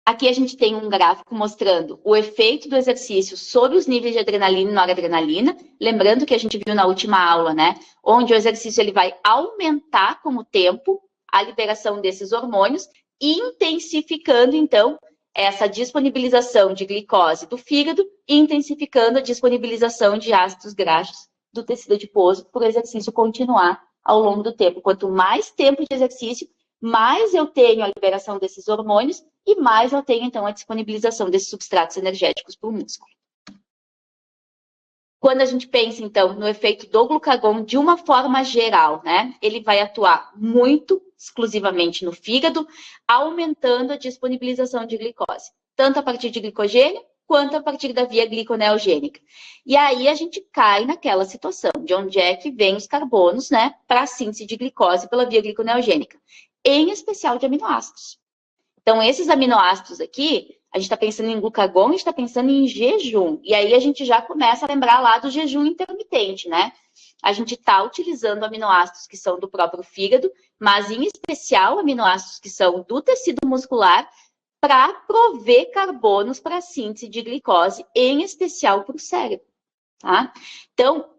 Aqui a gente tem um gráfico mostrando o efeito do exercício sobre os níveis de adrenalina e noradrenalina. Lembrando que a gente viu na última aula, né? Onde o exercício ele vai aumentar com o tempo a liberação desses hormônios, intensificando, então, essa disponibilização de glicose do fígado e intensificando a disponibilização de ácidos graxos do tecido adiposo por exercício continuar ao longo do tempo. Quanto mais tempo de exercício, mais eu tenho a liberação desses hormônios e mais eu tenho, então, a disponibilização desses substratos energéticos para o músculo. Quando a gente pensa, então, no efeito do glucagon de uma forma geral, né? Ele vai atuar muito exclusivamente no fígado, aumentando a disponibilização de glicose, tanto a partir de glicogênio, quanto a partir da via gliconeogênica. E aí a gente cai naquela situação de onde é que vem os carbonos, né? Para a síntese de glicose pela via gliconeogênica, em especial de aminoácidos. Então, esses aminoácidos aqui, a gente está pensando em glucagon, a gente está pensando em jejum. E aí a gente já começa a lembrar lá do jejum intermitente, né? A gente está utilizando aminoácidos que são do próprio fígado, mas em especial aminoácidos que são do tecido muscular, para prover carbonos para a síntese de glicose, em especial para o cérebro, tá? Então,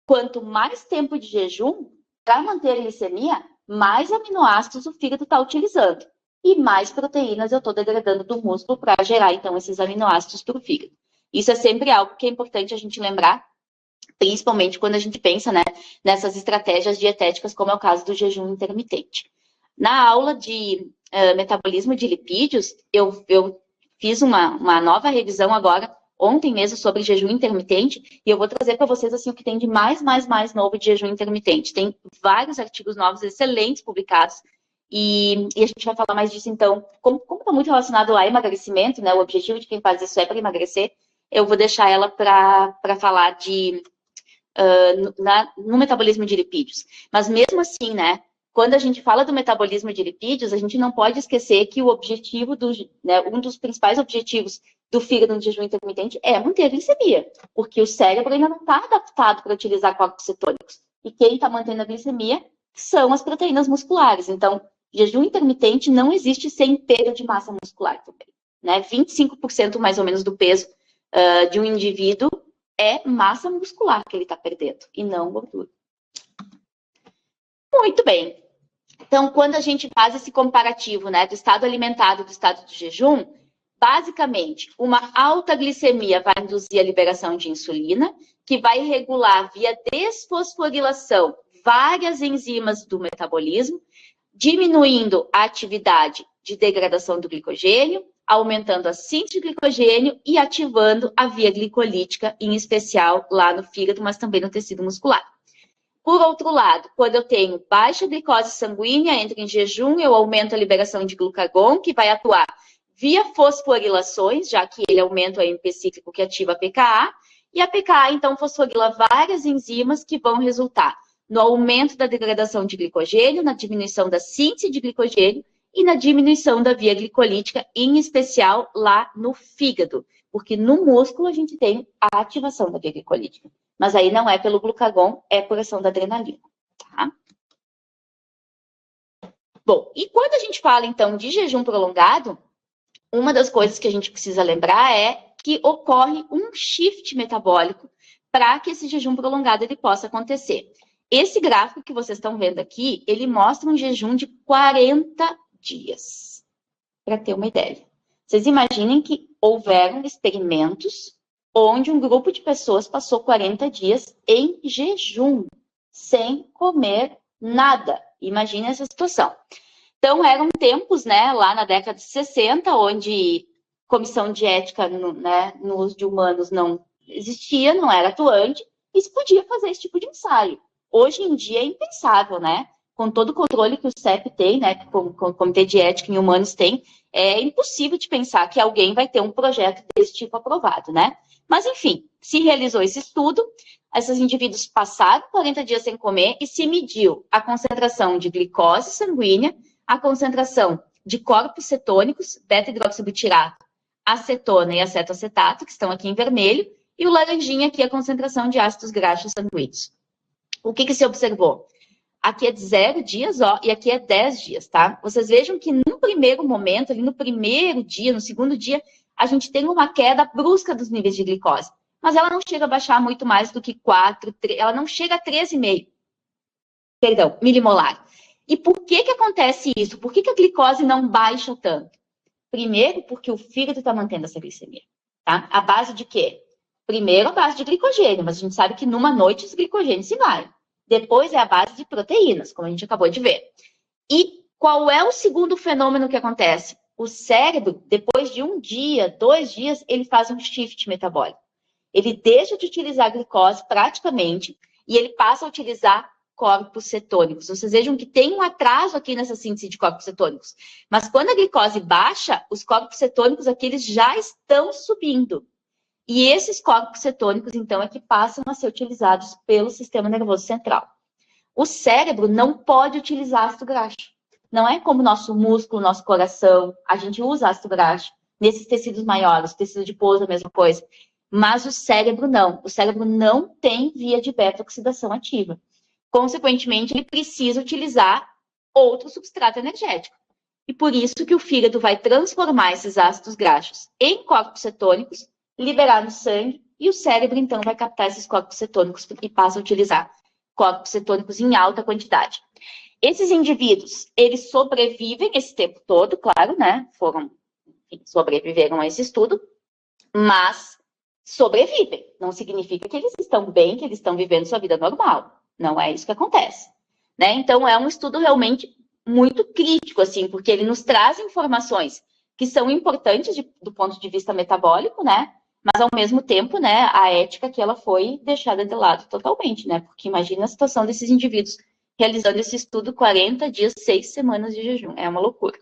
quanto mais tempo de jejum, para manter a glicemia, mais aminoácidos o fígado está utilizando. E mais proteínas eu estou degradando do músculo para gerar, então, esses aminoácidos para o fígado. Isso é sempre algo que é importante a gente lembrar, principalmente quando a gente pensa, né, nessas estratégias dietéticas, como é o caso do jejum intermitente. Na aula de metabolismo de lipídios, eu fiz uma nova revisão agora, ontem mesmo, sobre jejum intermitente, e eu vou trazer para vocês assim, o que tem de mais novo de jejum intermitente. Tem vários artigos novos, excelentes, publicados, e a gente vai falar mais disso, então, como está muito relacionado a emagrecimento, né? O objetivo de quem faz isso é para emagrecer, eu vou deixar ela para falar no metabolismo de lipídios. Mas mesmo assim, né? quando a gente fala do metabolismo de lipídios, a gente não pode esquecer que o objetivo, um dos principais objetivos do fígado no jejum intermitente é manter a glicemia, porque o cérebro ainda não está adaptado para utilizar corpos cetônicos. E quem está mantendo a glicemia são as proteínas musculares. Então, jejum intermitente não existe sem perda de massa muscular também. Né? 25% mais ou menos do peso de um indivíduo é massa muscular que ele está perdendo, e não gordura. Muito bem. Então, quando a gente faz esse comparativo, né, do estado alimentado e do estado de jejum, basicamente, uma alta glicemia vai induzir a liberação de insulina, que vai regular via desfosforilação várias enzimas do metabolismo, diminuindo a atividade de degradação do glicogênio, aumentando a síntese de glicogênio e ativando a via glicolítica, em especial lá no fígado, mas também no tecido muscular. Por outro lado, quando eu tenho baixa glicose sanguínea, entro em jejum, eu aumento a liberação de glucagon, que vai atuar via fosforilações, já que ele aumenta o AMP cíclico que ativa a PKA, e a PKA, então, fosforila várias enzimas que vão resultar no aumento da degradação de glicogênio, na diminuição da síntese de glicogênio e na diminuição da via glicolítica, em especial lá no fígado, porque no músculo a gente tem a ativação da via glicolítica. Mas aí não é pelo glucagon, é por ação da adrenalina, tá? Bom, e quando a gente fala, então, de jejum prolongado, uma das coisas que a gente precisa lembrar é que ocorre um shift metabólico para que esse jejum prolongado ele possa acontecer. Esse gráfico que vocês estão vendo aqui, ele mostra um jejum de 40 dias, para ter uma ideia. Vocês imaginem que houveram experimentos onde um grupo de pessoas passou 40 dias em jejum, sem comer nada. Imagine essa situação. Então, eram tempos, né, lá na década de 60, onde comissão de ética no uso de humanos não existia, não era atuante, e se podia fazer esse tipo de ensaio. Hoje em dia é impensável, né? Com todo o controle que o CEP tem, né, que o Comitê de Ética em Humanos tem, é impossível de pensar que alguém vai ter um projeto desse tipo aprovado, né? Mas, enfim, se realizou esse estudo, esses indivíduos passaram 40 dias sem comer e se mediu a concentração de glicose sanguínea, a concentração de corpos cetônicos, beta-hidroxibutirato, acetona e acetoacetato, que estão aqui em vermelho, e o laranjinha aqui a concentração de ácidos graxos sanguíneos. O que se observou? Aqui é de 0 dias, ó, e aqui é 10 dias, tá? Vocês vejam que no primeiro momento, ali no primeiro dia, no segundo dia, a gente tem uma queda brusca dos níveis de glicose. Mas ela não chega a baixar muito mais do que 4, 3, ela não chega a 13,5, perdão, milimolar. E por que acontece isso? Por que a glicose não baixa tanto? Primeiro, porque o fígado está mantendo essa glicemia, tá? A base de quê? Primeiro, a base de glicogênio, mas a gente sabe que numa noite esse glicogênio se vai. Depois é a base de proteínas, como a gente acabou de ver. E qual é o segundo fenômeno que acontece? O cérebro, depois de 1 dia, 2 dias, ele faz um shift metabólico. Ele deixa de utilizar a glicose praticamente e ele passa a utilizar corpos cetônicos. Vocês vejam que tem um atraso aqui nessa síntese de corpos cetônicos. Mas quando a glicose baixa, os corpos cetônicos aqui eles já estão subindo. E esses corpos cetônicos, então, é que passam a ser utilizados pelo sistema nervoso central. O cérebro não pode utilizar ácido graxo. Não é como nosso músculo, nosso coração. A gente usa ácido graxo nesses tecidos maiores, tecido adiposo, a mesma coisa. Mas o cérebro não. O cérebro não tem via de beta-oxidação ativa. Consequentemente, ele precisa utilizar outro substrato energético. E por isso que o fígado vai transformar esses ácidos graxos em corpos cetônicos, liberar no sangue, e o cérebro, então, vai captar esses corpos cetônicos e passa a utilizar corpos cetônicos em alta quantidade. Esses indivíduos, eles sobrevivem esse tempo todo, claro, né? Sobreviveram a esse estudo, mas sobrevivem. Não significa que eles estão bem, que eles estão vivendo sua vida normal. Não é isso que acontece, né? Então, é um estudo realmente muito crítico, assim, porque ele nos traz informações que são importantes do ponto de vista metabólico, né? Mas, ao mesmo tempo, né, a ética que ela foi deixada de lado totalmente, né? Porque imagina a situação desses indivíduos realizando esse estudo 40 dias, 6 semanas de jejum. É uma loucura.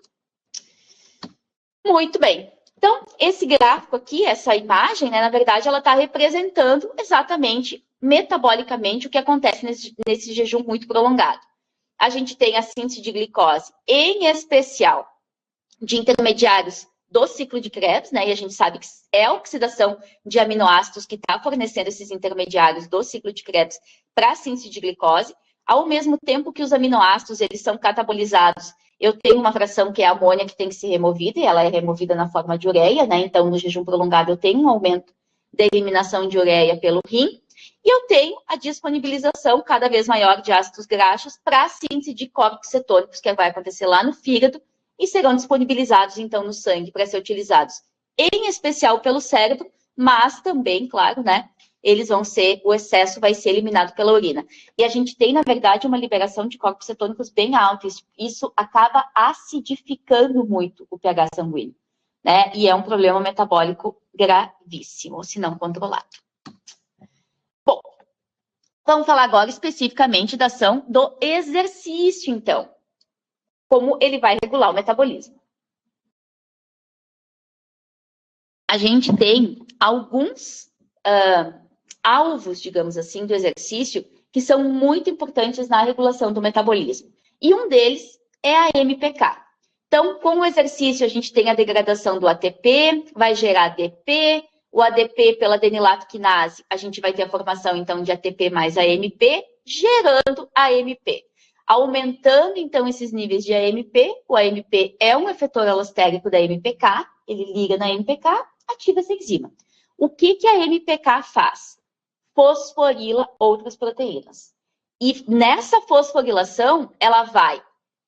Muito bem. Então, esse gráfico aqui, essa imagem, né, na verdade, ela está representando exatamente, metabolicamente, o que acontece nesse jejum muito prolongado. a gente tem a síntese de glicose, em especial de intermediários do ciclo de Krebs, né? E a gente sabe que é a oxidação de aminoácidos que está fornecendo esses intermediários do ciclo de Krebs para a síntese de glicose, ao mesmo tempo que os aminoácidos eles são catabolizados. Eu tenho uma fração que é a amônia que tem que ser removida, e ela é removida na forma de ureia, né? Então, no jejum prolongado, eu tenho um aumento da eliminação de ureia pelo rim, e eu tenho a disponibilização cada vez maior de ácidos graxos para a síntese de corpos cetônicos, que vai acontecer lá no fígado, e serão disponibilizados, então, no sangue para ser utilizados, em especial pelo cérebro, mas também, claro, né, o excesso vai ser eliminado pela urina. E a gente tem, na verdade, uma liberação de corpos cetônicos bem alta, isso acaba acidificando muito o pH sanguíneo, né, e é um problema metabólico gravíssimo, se não controlado. Bom, vamos falar agora especificamente da ação do exercício, então. Como ele vai regular o metabolismo. A gente tem alguns alvos, digamos assim, do exercício que são muito importantes na regulação do metabolismo. E um deles é a MPK. Então, com o exercício, a gente tem a degradação do ATP, vai gerar ADP, o ADP pela adenilato quinase, a gente vai ter a formação, então, de ATP mais AMP, gerando AMP. Aumentando, então, esses níveis de AMP, o AMP é um efetor alostérico da MPK, ele liga na MPK, ativa essa enzima. O que a MPK faz? Fosforila outras proteínas. E nessa fosforilação, ela vai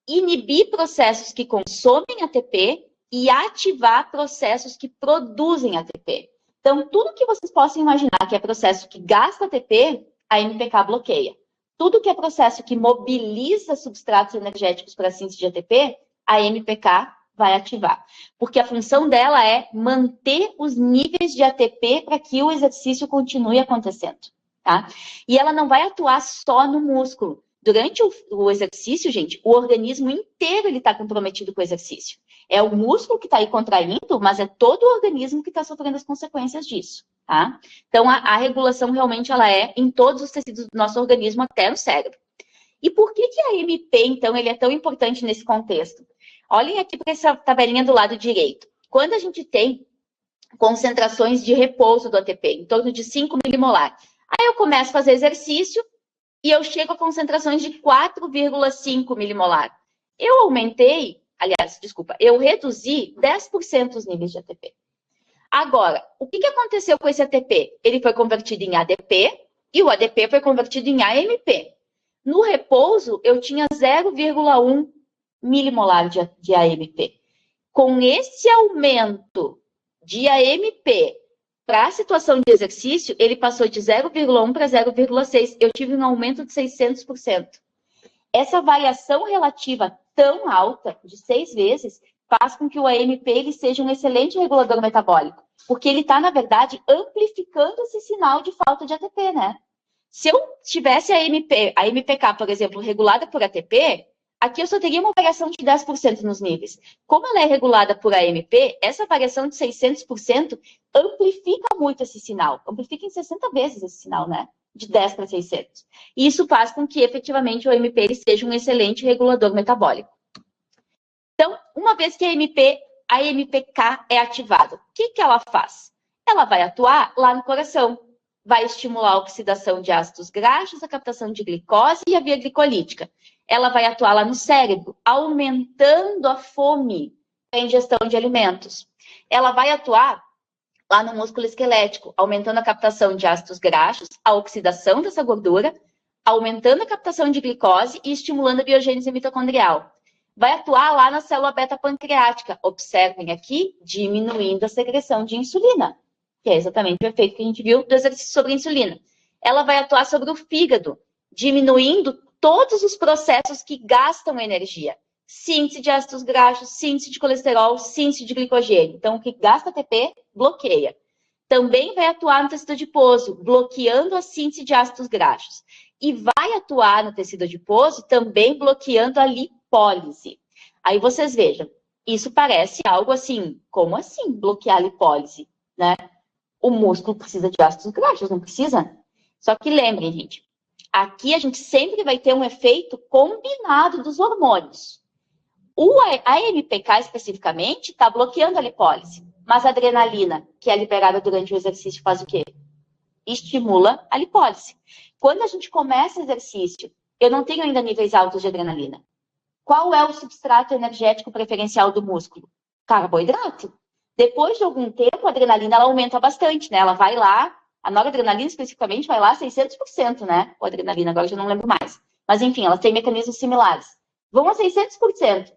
inibir processos que consomem ATP e ativar processos que produzem ATP. Então, tudo que vocês possam imaginar que é processo que gasta ATP, a MPK bloqueia. Tudo que é processo que mobiliza substratos energéticos para a síntese de ATP, a MPK vai ativar. Porque a função dela é manter os níveis de ATP para que o exercício continue acontecendo, tá? E ela não vai atuar só no músculo. Durante o exercício, gente, o organismo inteiro está comprometido com o exercício. É o músculo que está aí contraindo, mas é todo o organismo que está sofrendo as consequências disso. Tá? Então, a regulação realmente ela é em todos os tecidos do nosso organismo, até no cérebro. E por que a MP, então, ele é tão importante nesse contexto? Olhem aqui para essa tabelinha do lado direito. Quando a gente tem concentrações de repouso do ATP, em torno de 5 milimolar, aí eu começo a fazer exercício e eu chego a concentrações de 4,5 milimolar. Eu reduzi 10% os níveis de ATP. Agora, o que aconteceu com esse ATP? Ele foi convertido em ADP e o ADP foi convertido em AMP. No repouso, eu tinha 0,1 milimolar de AMP. Com esse aumento de AMP para a situação de exercício, ele passou de 0,1 para 0,6. Eu tive um aumento de 600%. Essa variação relativa tão alta, de 6 vezes, faz com que o AMP ele seja um excelente regulador metabólico, porque ele está, na verdade, amplificando esse sinal de falta de ATP, né? Se eu tivesse a MPK, por exemplo, regulada por ATP, aqui eu só teria uma variação de 10% nos níveis. Como ela é regulada por AMP, essa variação de 600% amplifica muito esse sinal. Amplifica em 60 vezes esse sinal, né? De 10 para 600. E isso faz com que, efetivamente, o AMP ele seja um excelente regulador metabólico. Então, uma vez que a MPK é ativada, o que ela faz? Ela vai atuar lá no coração. Vai estimular a oxidação de ácidos graxos, a captação de glicose e a via glicolítica. Ela vai atuar lá no cérebro, aumentando a fome para a ingestão de alimentos. Ela vai atuar lá no músculo esquelético, aumentando a captação de ácidos graxos, a oxidação dessa gordura, aumentando a captação de glicose e estimulando a biogênese mitocondrial. Vai atuar lá na célula beta-pancreática. Observem aqui, diminuindo a secreção de insulina, que é exatamente o efeito que a gente viu do exercício sobre a insulina. Ela vai atuar sobre o fígado, diminuindo todos os processos que gastam energia. Síntese de ácidos graxos, síntese de colesterol, síntese de glicogênio. Então, o que gasta ATP, bloqueia. Também vai atuar no tecido adiposo, bloqueando a síntese de ácidos graxos. E vai atuar no tecido adiposo também bloqueando a lipólise. Aí vocês vejam, isso parece algo assim, como assim bloquear a lipólise, né? O músculo precisa de ácidos graxos, não precisa? Só que lembrem, gente, Aqui a gente sempre vai ter um efeito combinado dos hormônios. A AMPK especificamente está bloqueando a lipólise, mas a adrenalina, que é liberada durante o exercício, faz o quê? Estimula a lipólise. Quando a gente começa o exercício, eu não tenho ainda níveis altos de adrenalina. Qual é o substrato energético preferencial do músculo? Carboidrato. Depois de algum tempo, a adrenalina ela aumenta bastante, né? Ela vai lá, a noradrenalina especificamente vai lá 600%, né? A adrenalina, agora eu já não lembro mais. Mas enfim, elas têm mecanismos similares. Vão a 600%.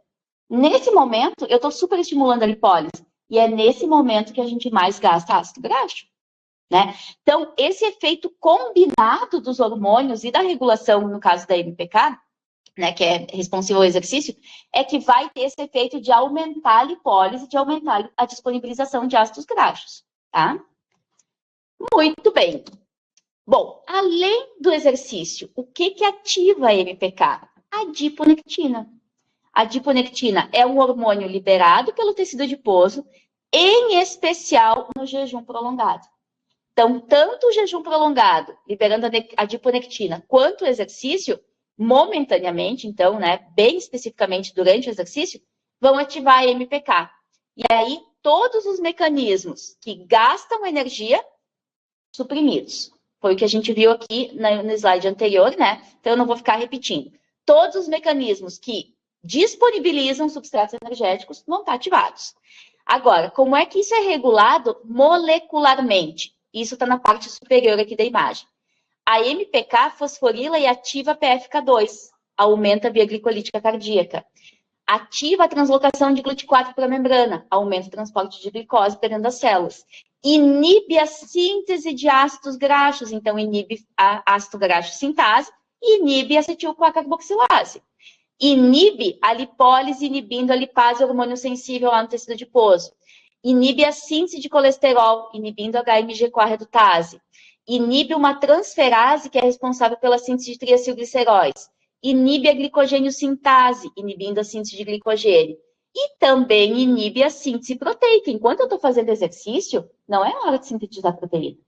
Nesse momento, eu estou super estimulando a lipólise. E é nesse momento que a gente mais gasta ácido graxo. Né? Então, esse efeito combinado dos hormônios e da regulação, no caso da MPK, né, que é responsivo ao exercício, é que vai ter esse efeito de aumentar a lipólise, de aumentar a disponibilização de ácidos graxos, tá? Muito bem. Bom, além do exercício, o que ativa a MPK? A adiponectina. A adiponectina é um hormônio liberado pelo tecido adiposo, em especial no jejum prolongado. Então, tanto o jejum prolongado, liberando a adiponectina, quanto o exercício, momentaneamente, então, né, bem especificamente durante o exercício, vão ativar a MPK. E aí, todos os mecanismos que gastam energia, suprimidos. Foi o que a gente viu aqui no slide anterior, né? Então, eu não vou ficar repetindo. Todos os mecanismos que disponibilizam substratos energéticos vão estar ativados. Agora, como é que isso é regulado molecularmente? Isso está na parte superior aqui da imagem. A MPK fosforila e ativa a PFK2, aumenta a via glicolítica cardíaca. Ativa a translocação de GLUT4 para a membrana, aumenta o transporte de glicose para dentro das células. Inibe a síntese de ácidos graxos, então inibe a ácido graxo sintase e inibe a acetil-CoA-carboxilase. Inibe a lipólise, inibindo a lipase hormônio sensível lá no tecido adiposo. Inibe a síntese de colesterol, inibindo a HMG-CoA redutase. Inibe uma transferase, que é responsável pela síntese de triacilgliceróis. Inibe a glicogênio sintase, inibindo a síntese de glicogênio. E também inibe a síntese proteica. Enquanto eu estou fazendo exercício, não é hora de sintetizar proteína.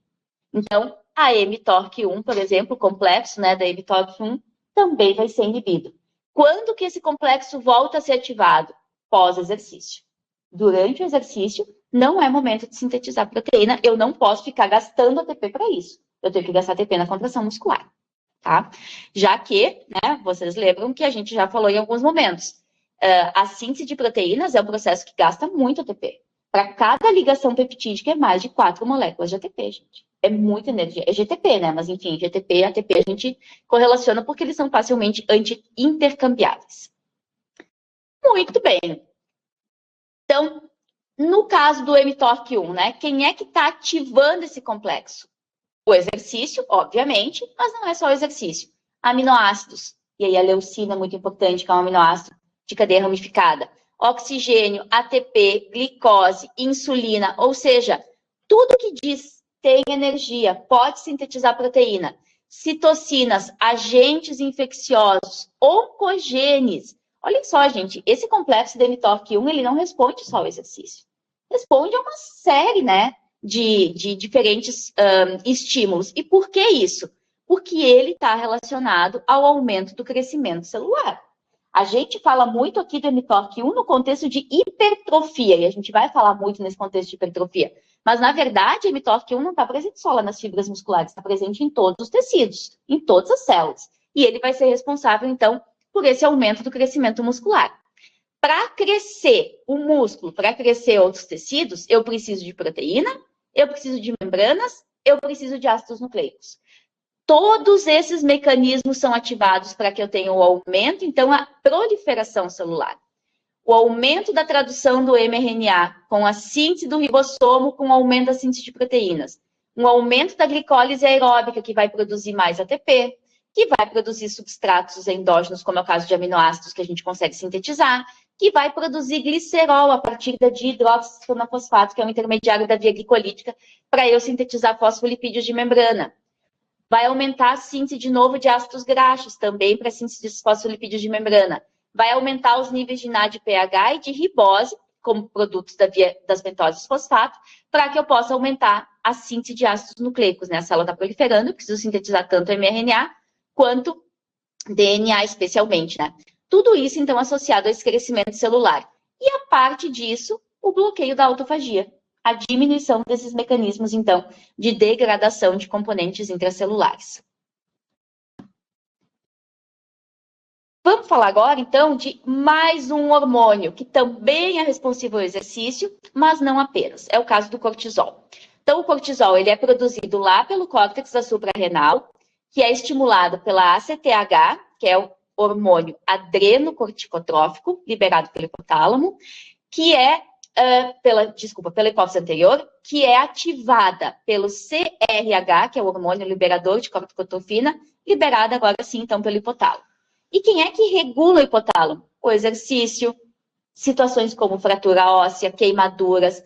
Então, a mTORC1, por exemplo, o complexo, né, da mTORC1, também vai ser inibido. Quando que esse complexo volta a ser ativado? Pós-exercício. Durante o exercício, não é momento de sintetizar proteína, eu não posso ficar gastando ATP para isso. Eu tenho que gastar ATP na contração muscular, tá? Já que, né, vocês lembram que a gente já falou em alguns momentos, a síntese de proteínas é um processo que gasta muito ATP. Para cada ligação peptídica é mais de 4 moléculas de ATP, gente. É muita energia. É GTP, né? Mas enfim, GTP e ATP a gente correlaciona porque eles são facilmente intercambiáveis. Muito bem. Então, no caso do mTORC1, né? Quem é que está ativando esse complexo? O exercício, obviamente, mas não é só o exercício. Aminoácidos. E aí a leucina é muito importante, que é um aminoácido de cadeia ramificada. Oxigênio, ATP, glicose, insulina, ou seja, tudo que diz tem energia, pode sintetizar proteína. Citocinas, agentes infecciosos, oncogenes. Olhem só, gente, esse complexo de mTORC1, ele não responde só ao exercício. Responde a uma série, né, de diferentes estímulos. E por que isso? Porque ele está relacionado ao aumento do crescimento celular. A gente fala muito aqui do mTORC1 no contexto de hipertrofia, e a gente vai falar muito nesse contexto de hipertrofia. Mas, na verdade, o mTORC1 não está presente só lá nas fibras musculares, está presente em todos os tecidos, em todas as células. E ele vai ser responsável, então, por esse aumento do crescimento muscular. Para crescer o músculo, para crescer outros tecidos, eu preciso de proteína, eu preciso de membranas, eu preciso de ácidos nucleicos. Todos esses mecanismos são ativados para que eu tenha o aumento, então, a proliferação celular. O aumento da tradução do mRNA com a síntese do ribossomo com o aumento da síntese de proteínas. Um aumento da glicólise aeróbica, que vai produzir mais ATP, que vai produzir substratos endógenos, como é o caso de aminoácidos que a gente consegue sintetizar, que vai produzir glicerol a partir da dihidroxifonofosfato, que é um intermediário da via glicolítica, para eu sintetizar fosfolipídios de membrana. Vai aumentar a síntese de novo de ácidos graxos, também para síntese de fosfolipídios de membrana. Vai aumentar os níveis de NADPH e de ribose, como produtos das pentoses fosfato, para que eu possa aumentar a síntese de ácidos nucleicos, né? A célula está proliferando, eu preciso sintetizar tanto mRNA quanto DNA especialmente, né? Tudo isso, então, associado a esse crescimento celular. E a parte disso, o bloqueio da autofagia, a diminuição desses mecanismos, então, de degradação de componentes intracelulares. Vamos falar agora, então, de mais um hormônio, que também é responsivo ao exercício, mas não apenas. É o caso do cortisol. Então, o cortisol ele é produzido lá pelo córtex da suprarrenal, que é estimulado pela ACTH, que é o hormônio adrenocorticotrófico, liberado pelo hipotálamo, que é, pela hipófise anterior, que é ativada pelo CRH, que é o hormônio liberador de corticotropina, liberado agora sim, então, pelo hipotálamo. E quem é que regula o hipotálamo? O exercício, situações como fratura óssea, queimaduras,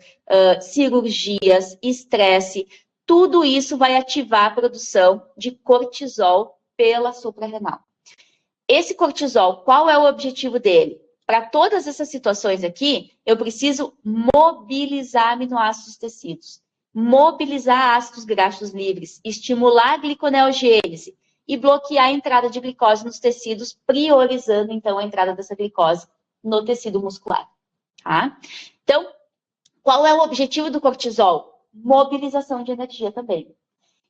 cirurgias, estresse, tudo isso vai ativar a produção de cortisol pela suprarrenal. Esse cortisol, qual é o objetivo dele? Para todas essas situações aqui, eu preciso mobilizar aminoácidos tecidos, mobilizar ácidos graxos livres, estimular a gliconeogênese e bloquear a entrada de glicose nos tecidos, priorizando, então, a entrada dessa glicose no tecido muscular. Tá? Então, qual é o objetivo do cortisol? Mobilização de energia também.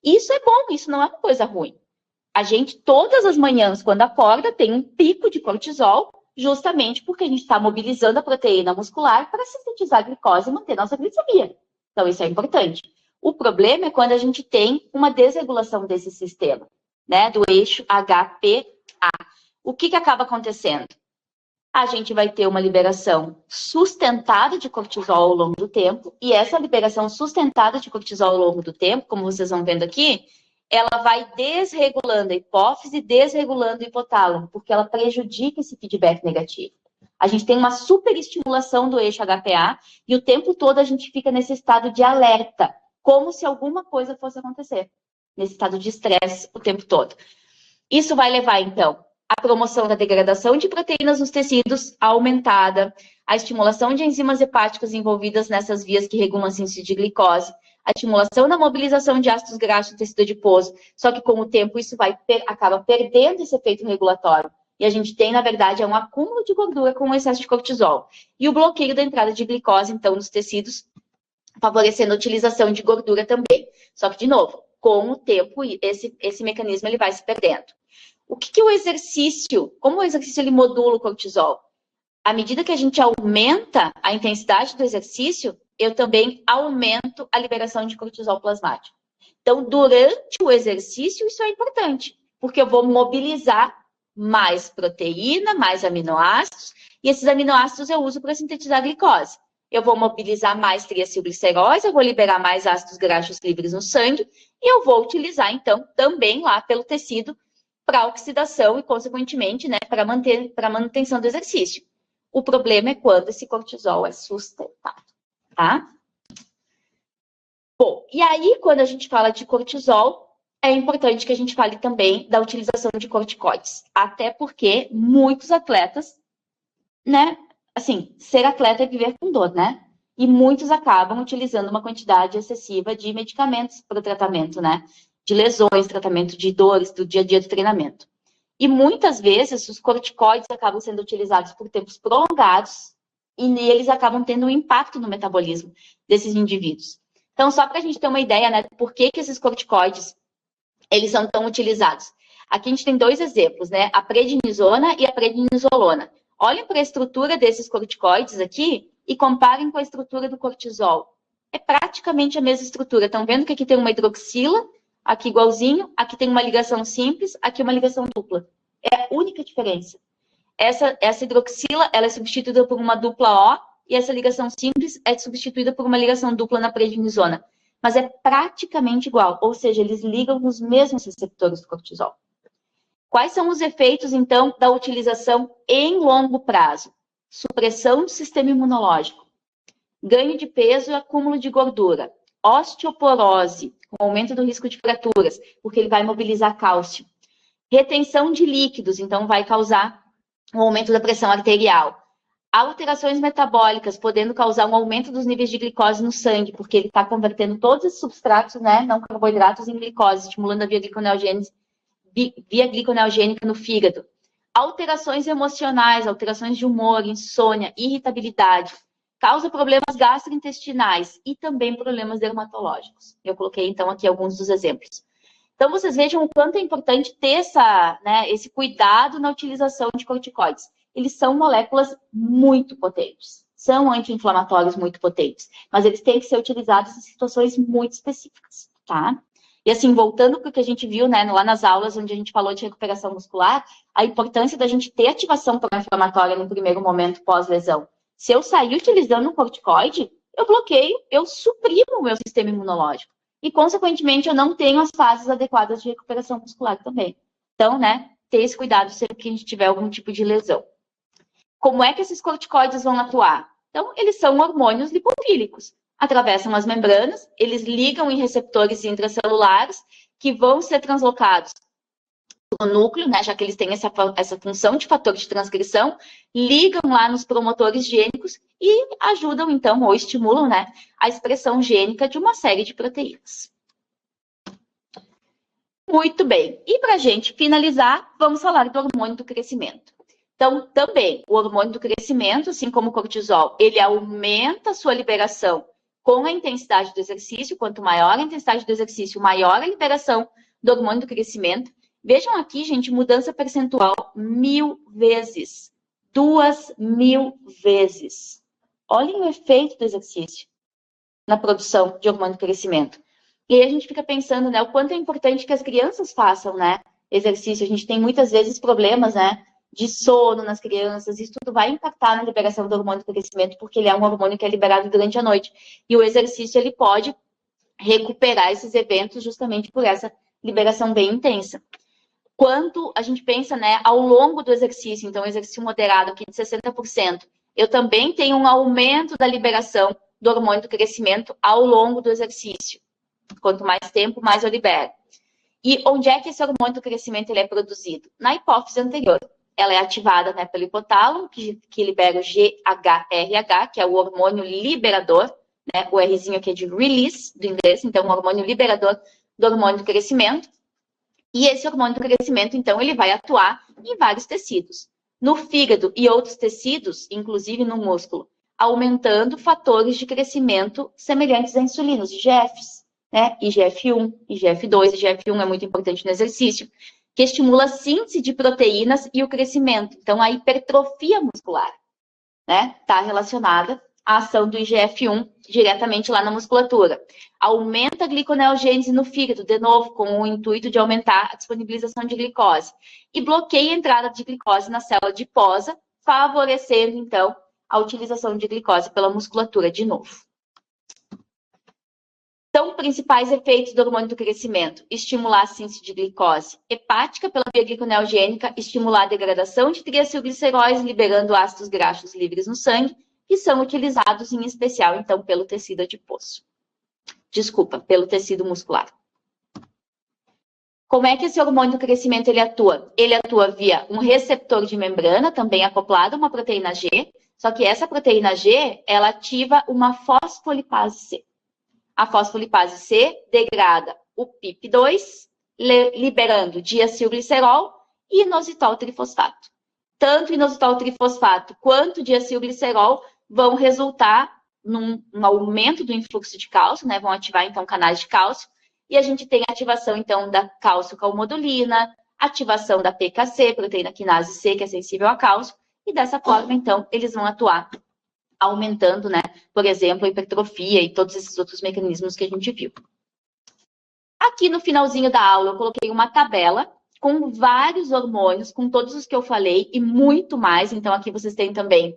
Isso é bom, isso não é uma coisa ruim. A gente, todas as manhãs, quando acorda, tem um pico de cortisol, justamente porque a gente está mobilizando a proteína muscular para sintetizar a glicose e manter nossa glicemia. Então, isso é importante. O problema é quando a gente tem uma desregulação desse sistema, né, do eixo HPA. O que acaba acontecendo? A gente vai ter uma liberação sustentada de cortisol ao longo do tempo, e essa liberação sustentada de cortisol ao longo do tempo, como vocês vão vendo aqui, ela vai desregulando a hipófise, desregulando o hipotálamo, porque ela prejudica esse feedback negativo. A gente tem uma superestimulação do eixo HPA e o tempo todo a gente fica nesse estado de alerta, como se alguma coisa fosse acontecer, nesse estado de estresse o tempo todo. Isso vai levar, então, à promoção da degradação de proteínas nos tecidos aumentada, a estimulação de enzimas hepáticas envolvidas nessas vias que regulam a síntese de glicose, a estimulação da mobilização de ácidos graxos no tecido adiposo, só que com o tempo isso acaba perdendo esse efeito regulatório. E a gente tem, na verdade, um acúmulo de gordura com o excesso de cortisol. E o bloqueio da entrada de glicose, então, nos tecidos, favorecendo a utilização de gordura também. Só que, de novo, com o tempo, esse mecanismo ele vai se perdendo. O que o exercício, como o exercício ele modula o cortisol? À medida que a gente aumenta a intensidade do exercício, eu também aumento a liberação de cortisol plasmático. Então, durante o exercício, isso é importante, porque eu vou mobilizar mais proteína, mais aminoácidos, e esses aminoácidos eu uso para sintetizar a glicose. Eu vou mobilizar mais triacilglicerose, eu vou liberar mais ácidos graxos livres no sangue, e eu vou utilizar, então, também lá pelo tecido, para oxidação e, consequentemente, né, para manutenção do exercício. O problema é quando esse cortisol é sustentado, tá? Bom, e aí, quando a gente fala de cortisol, é importante que a gente fale também da utilização de corticoides. Até porque muitos atletas, né, assim, ser atleta é viver com dor, né? E muitos acabam utilizando uma quantidade excessiva de medicamentos para o tratamento, né? De lesões, tratamento de dores do dia a dia do treinamento. E muitas vezes os corticoides acabam sendo utilizados por tempos prolongados e eles acabam tendo um impacto no metabolismo desses indivíduos. Então, só para a gente ter uma ideia, né, por que esses corticoides eles são tão utilizados. Aqui a gente tem dois exemplos, né, a prednisona e a prednisolona. Olhem para a estrutura desses corticoides aqui e comparem com a estrutura do cortisol. É praticamente a mesma estrutura. Estão vendo que aqui tem uma hidroxila, aqui igualzinho, aqui tem uma ligação simples, aqui uma ligação dupla. É a única diferença. Essa hidroxila ela é substituída por uma dupla O e essa ligação simples é substituída por uma ligação dupla na prednisona. Mas é praticamente igual, ou seja, eles ligam nos mesmos receptores do cortisol. Quais são os efeitos, então, da utilização em longo prazo? Supressão do sistema imunológico, ganho de peso e acúmulo de gordura, osteoporose, com aumento do risco de fraturas, porque ele vai mobilizar cálcio. Retenção de líquidos, então vai causar um aumento da pressão arterial. Alterações metabólicas, podendo causar um aumento dos níveis de glicose no sangue, porque ele está convertendo todos esses substratos, né, não carboidratos, em glicose, estimulando a via gliconeogênese via gliconeogênica no fígado. Alterações emocionais, alterações de humor, insônia, irritabilidade. Causa problemas gastrointestinais e também problemas dermatológicos. Eu coloquei, então, aqui alguns dos exemplos. Então, vocês vejam o quanto é importante ter esse cuidado na utilização de corticoides. Eles são moléculas muito potentes, são anti-inflamatórios muito potentes, mas eles têm que ser utilizados em situações muito específicas, tá? E assim, voltando para o que a gente viu, né, lá nas aulas onde a gente falou de recuperação muscular, a importância da gente ter ativação pró-inflamatória no primeiro momento pós-lesão. Se eu sair utilizando um corticoide, eu bloqueio, eu suprimo o meu sistema imunológico. E, consequentemente, eu não tenho as fases adequadas de recuperação muscular também. Então, né, ter esse cuidado sempre que a gente tiver algum tipo de lesão. Como é que esses corticoides vão atuar? Então, eles são hormônios lipofílicos. Atravessam as membranas, eles ligam em receptores intracelulares que vão ser translocados no núcleo, né, já que eles têm essa função de fator de transcrição, ligam lá nos promotores gênicos e ajudam, então, ou estimulam, né, a expressão gênica de uma série de proteínas. Muito bem. E para a gente finalizar, vamos falar do hormônio do crescimento. Então, também, o hormônio do crescimento, assim como o cortisol, ele aumenta a sua liberação com a intensidade do exercício. Quanto maior a intensidade do exercício, maior a liberação do hormônio do crescimento. Vejam aqui, gente, mudança percentual 1000 vezes. 2000 vezes. Olhem o efeito do exercício na produção de hormônio do crescimento. E aí a gente fica pensando, né, o quanto é importante que as crianças façam, né, exercício. A gente tem muitas vezes problemas, né, de sono nas crianças. Isso tudo vai impactar na liberação do hormônio do crescimento, porque ele é um hormônio que é liberado durante a noite. E o exercício, ele pode recuperar esses eventos justamente por essa liberação bem intensa. Quanto a gente pensa, né, ao longo do exercício, então, exercício moderado aqui de 60%, eu também tenho um aumento da liberação do hormônio do crescimento ao longo do exercício. Quanto mais tempo, mais eu libero. E onde é que esse hormônio do crescimento ele é produzido? Na hipófise anterior. Ela é ativada, né, pelo hipotálamo, que libera o GHRH, que é o hormônio liberador, né, o Rzinho aqui é de release, do inglês, então, o hormônio liberador do hormônio do crescimento. E esse hormônio do crescimento, então, ele vai atuar em vários tecidos. No fígado e outros tecidos, inclusive no músculo, aumentando fatores de crescimento semelhantes à insulina, os IGFs, né? IGF-1, IGF-2, IGF-1 é muito importante no exercício, que estimula a síntese de proteínas e o crescimento. Então, a hipertrofia muscular, né? Está relacionada à ação do IGF-1 diretamente lá na musculatura. Aumenta a gliconeogênese no fígado, de novo, com o intuito de aumentar a disponibilização de glicose. E bloqueia a entrada de glicose na célula adiposa, favorecendo, então, a utilização de glicose pela musculatura de novo. Então, principais efeitos do hormônio do crescimento: estimular a síntese de glicose hepática pela via gliconeogênica, estimular a degradação de triacilgliceróis, liberando ácidos graxos livres no sangue, que são utilizados em especial, então, pelo tecido adiposo. Desculpa, pelo tecido muscular. Como é que esse hormônio do crescimento ele atua? Ele atua via um receptor de membrana, também acoplado a uma proteína G, só que essa proteína G, ela ativa uma fosfolipase C. A fosfolipase C degrada o PIP2, liberando diacilglicerol e inositol trifosfato. Tanto inositol trifosfato quanto diacilglicerol vão resultar num aumento do influxo de cálcio, né? Vão ativar, então, canais de cálcio. E a gente tem a ativação, então, da cálcio-calmodulina, ativação da PKC, proteína quinase C, que é sensível a cálcio. E dessa forma, então, eles vão atuar aumentando, né, por exemplo, a hipertrofia e todos esses outros mecanismos que a gente viu. Aqui no finalzinho da aula, eu coloquei uma tabela com vários hormônios, com todos os que eu falei e muito mais. Então, aqui vocês têm também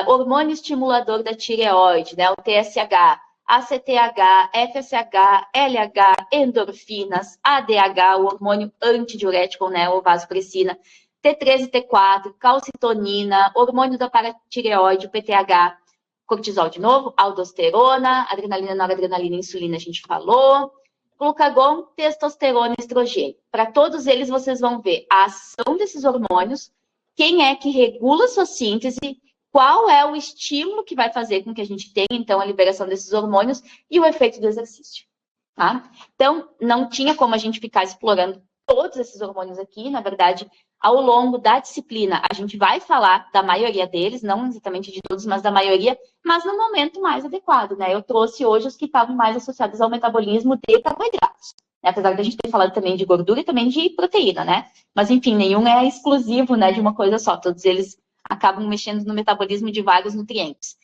hormônio estimulador da tireoide, né, o TSH, ACTH, FSH, LH, endorfinas, ADH, o hormônio antidiurético, né, o vasopressina, T3 e T4, calcitonina, hormônio da paratireoide, o PTH, cortisol de novo, aldosterona, adrenalina, noradrenalina, insulina, a gente falou, glucagon, testosterona, estrogênio. Para todos eles, vocês vão ver a ação desses hormônios, quem é que regula sua síntese, qual é o estímulo que vai fazer com que a gente tenha, então, a liberação desses hormônios e o efeito do exercício. Tá? Então, não tinha como a gente ficar explorando todos esses hormônios aqui, na verdade, ao longo da disciplina, a gente vai falar da maioria deles, não exatamente de todos, mas da maioria, mas no momento mais adequado, né? Eu trouxe hoje os que estavam mais associados ao metabolismo de carboidratos, né? Apesar da gente ter falado também de gordura e também de proteína, né? Mas, enfim, nenhum é exclusivo, né, de uma coisa só, todos eles acabam mexendo no metabolismo de vários nutrientes.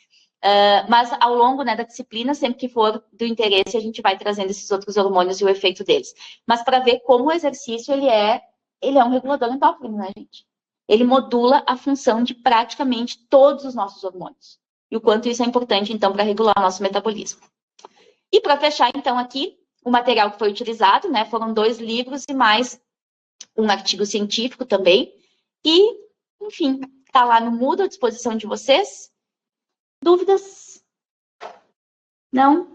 Mas ao longo, né, da disciplina, sempre que for do interesse, a gente vai trazendo esses outros hormônios e o efeito deles. Mas para ver como o exercício ele é um regulador endócrino, né, gente? Ele modula a função de praticamente todos os nossos hormônios. E o quanto isso é importante, então, para regular o nosso metabolismo. E para fechar, então, aqui, o material que foi utilizado, né, foram 2 livros e mais um artigo científico também. E, enfim, está lá no Moodle à disposição de vocês. Dúvidas? Não?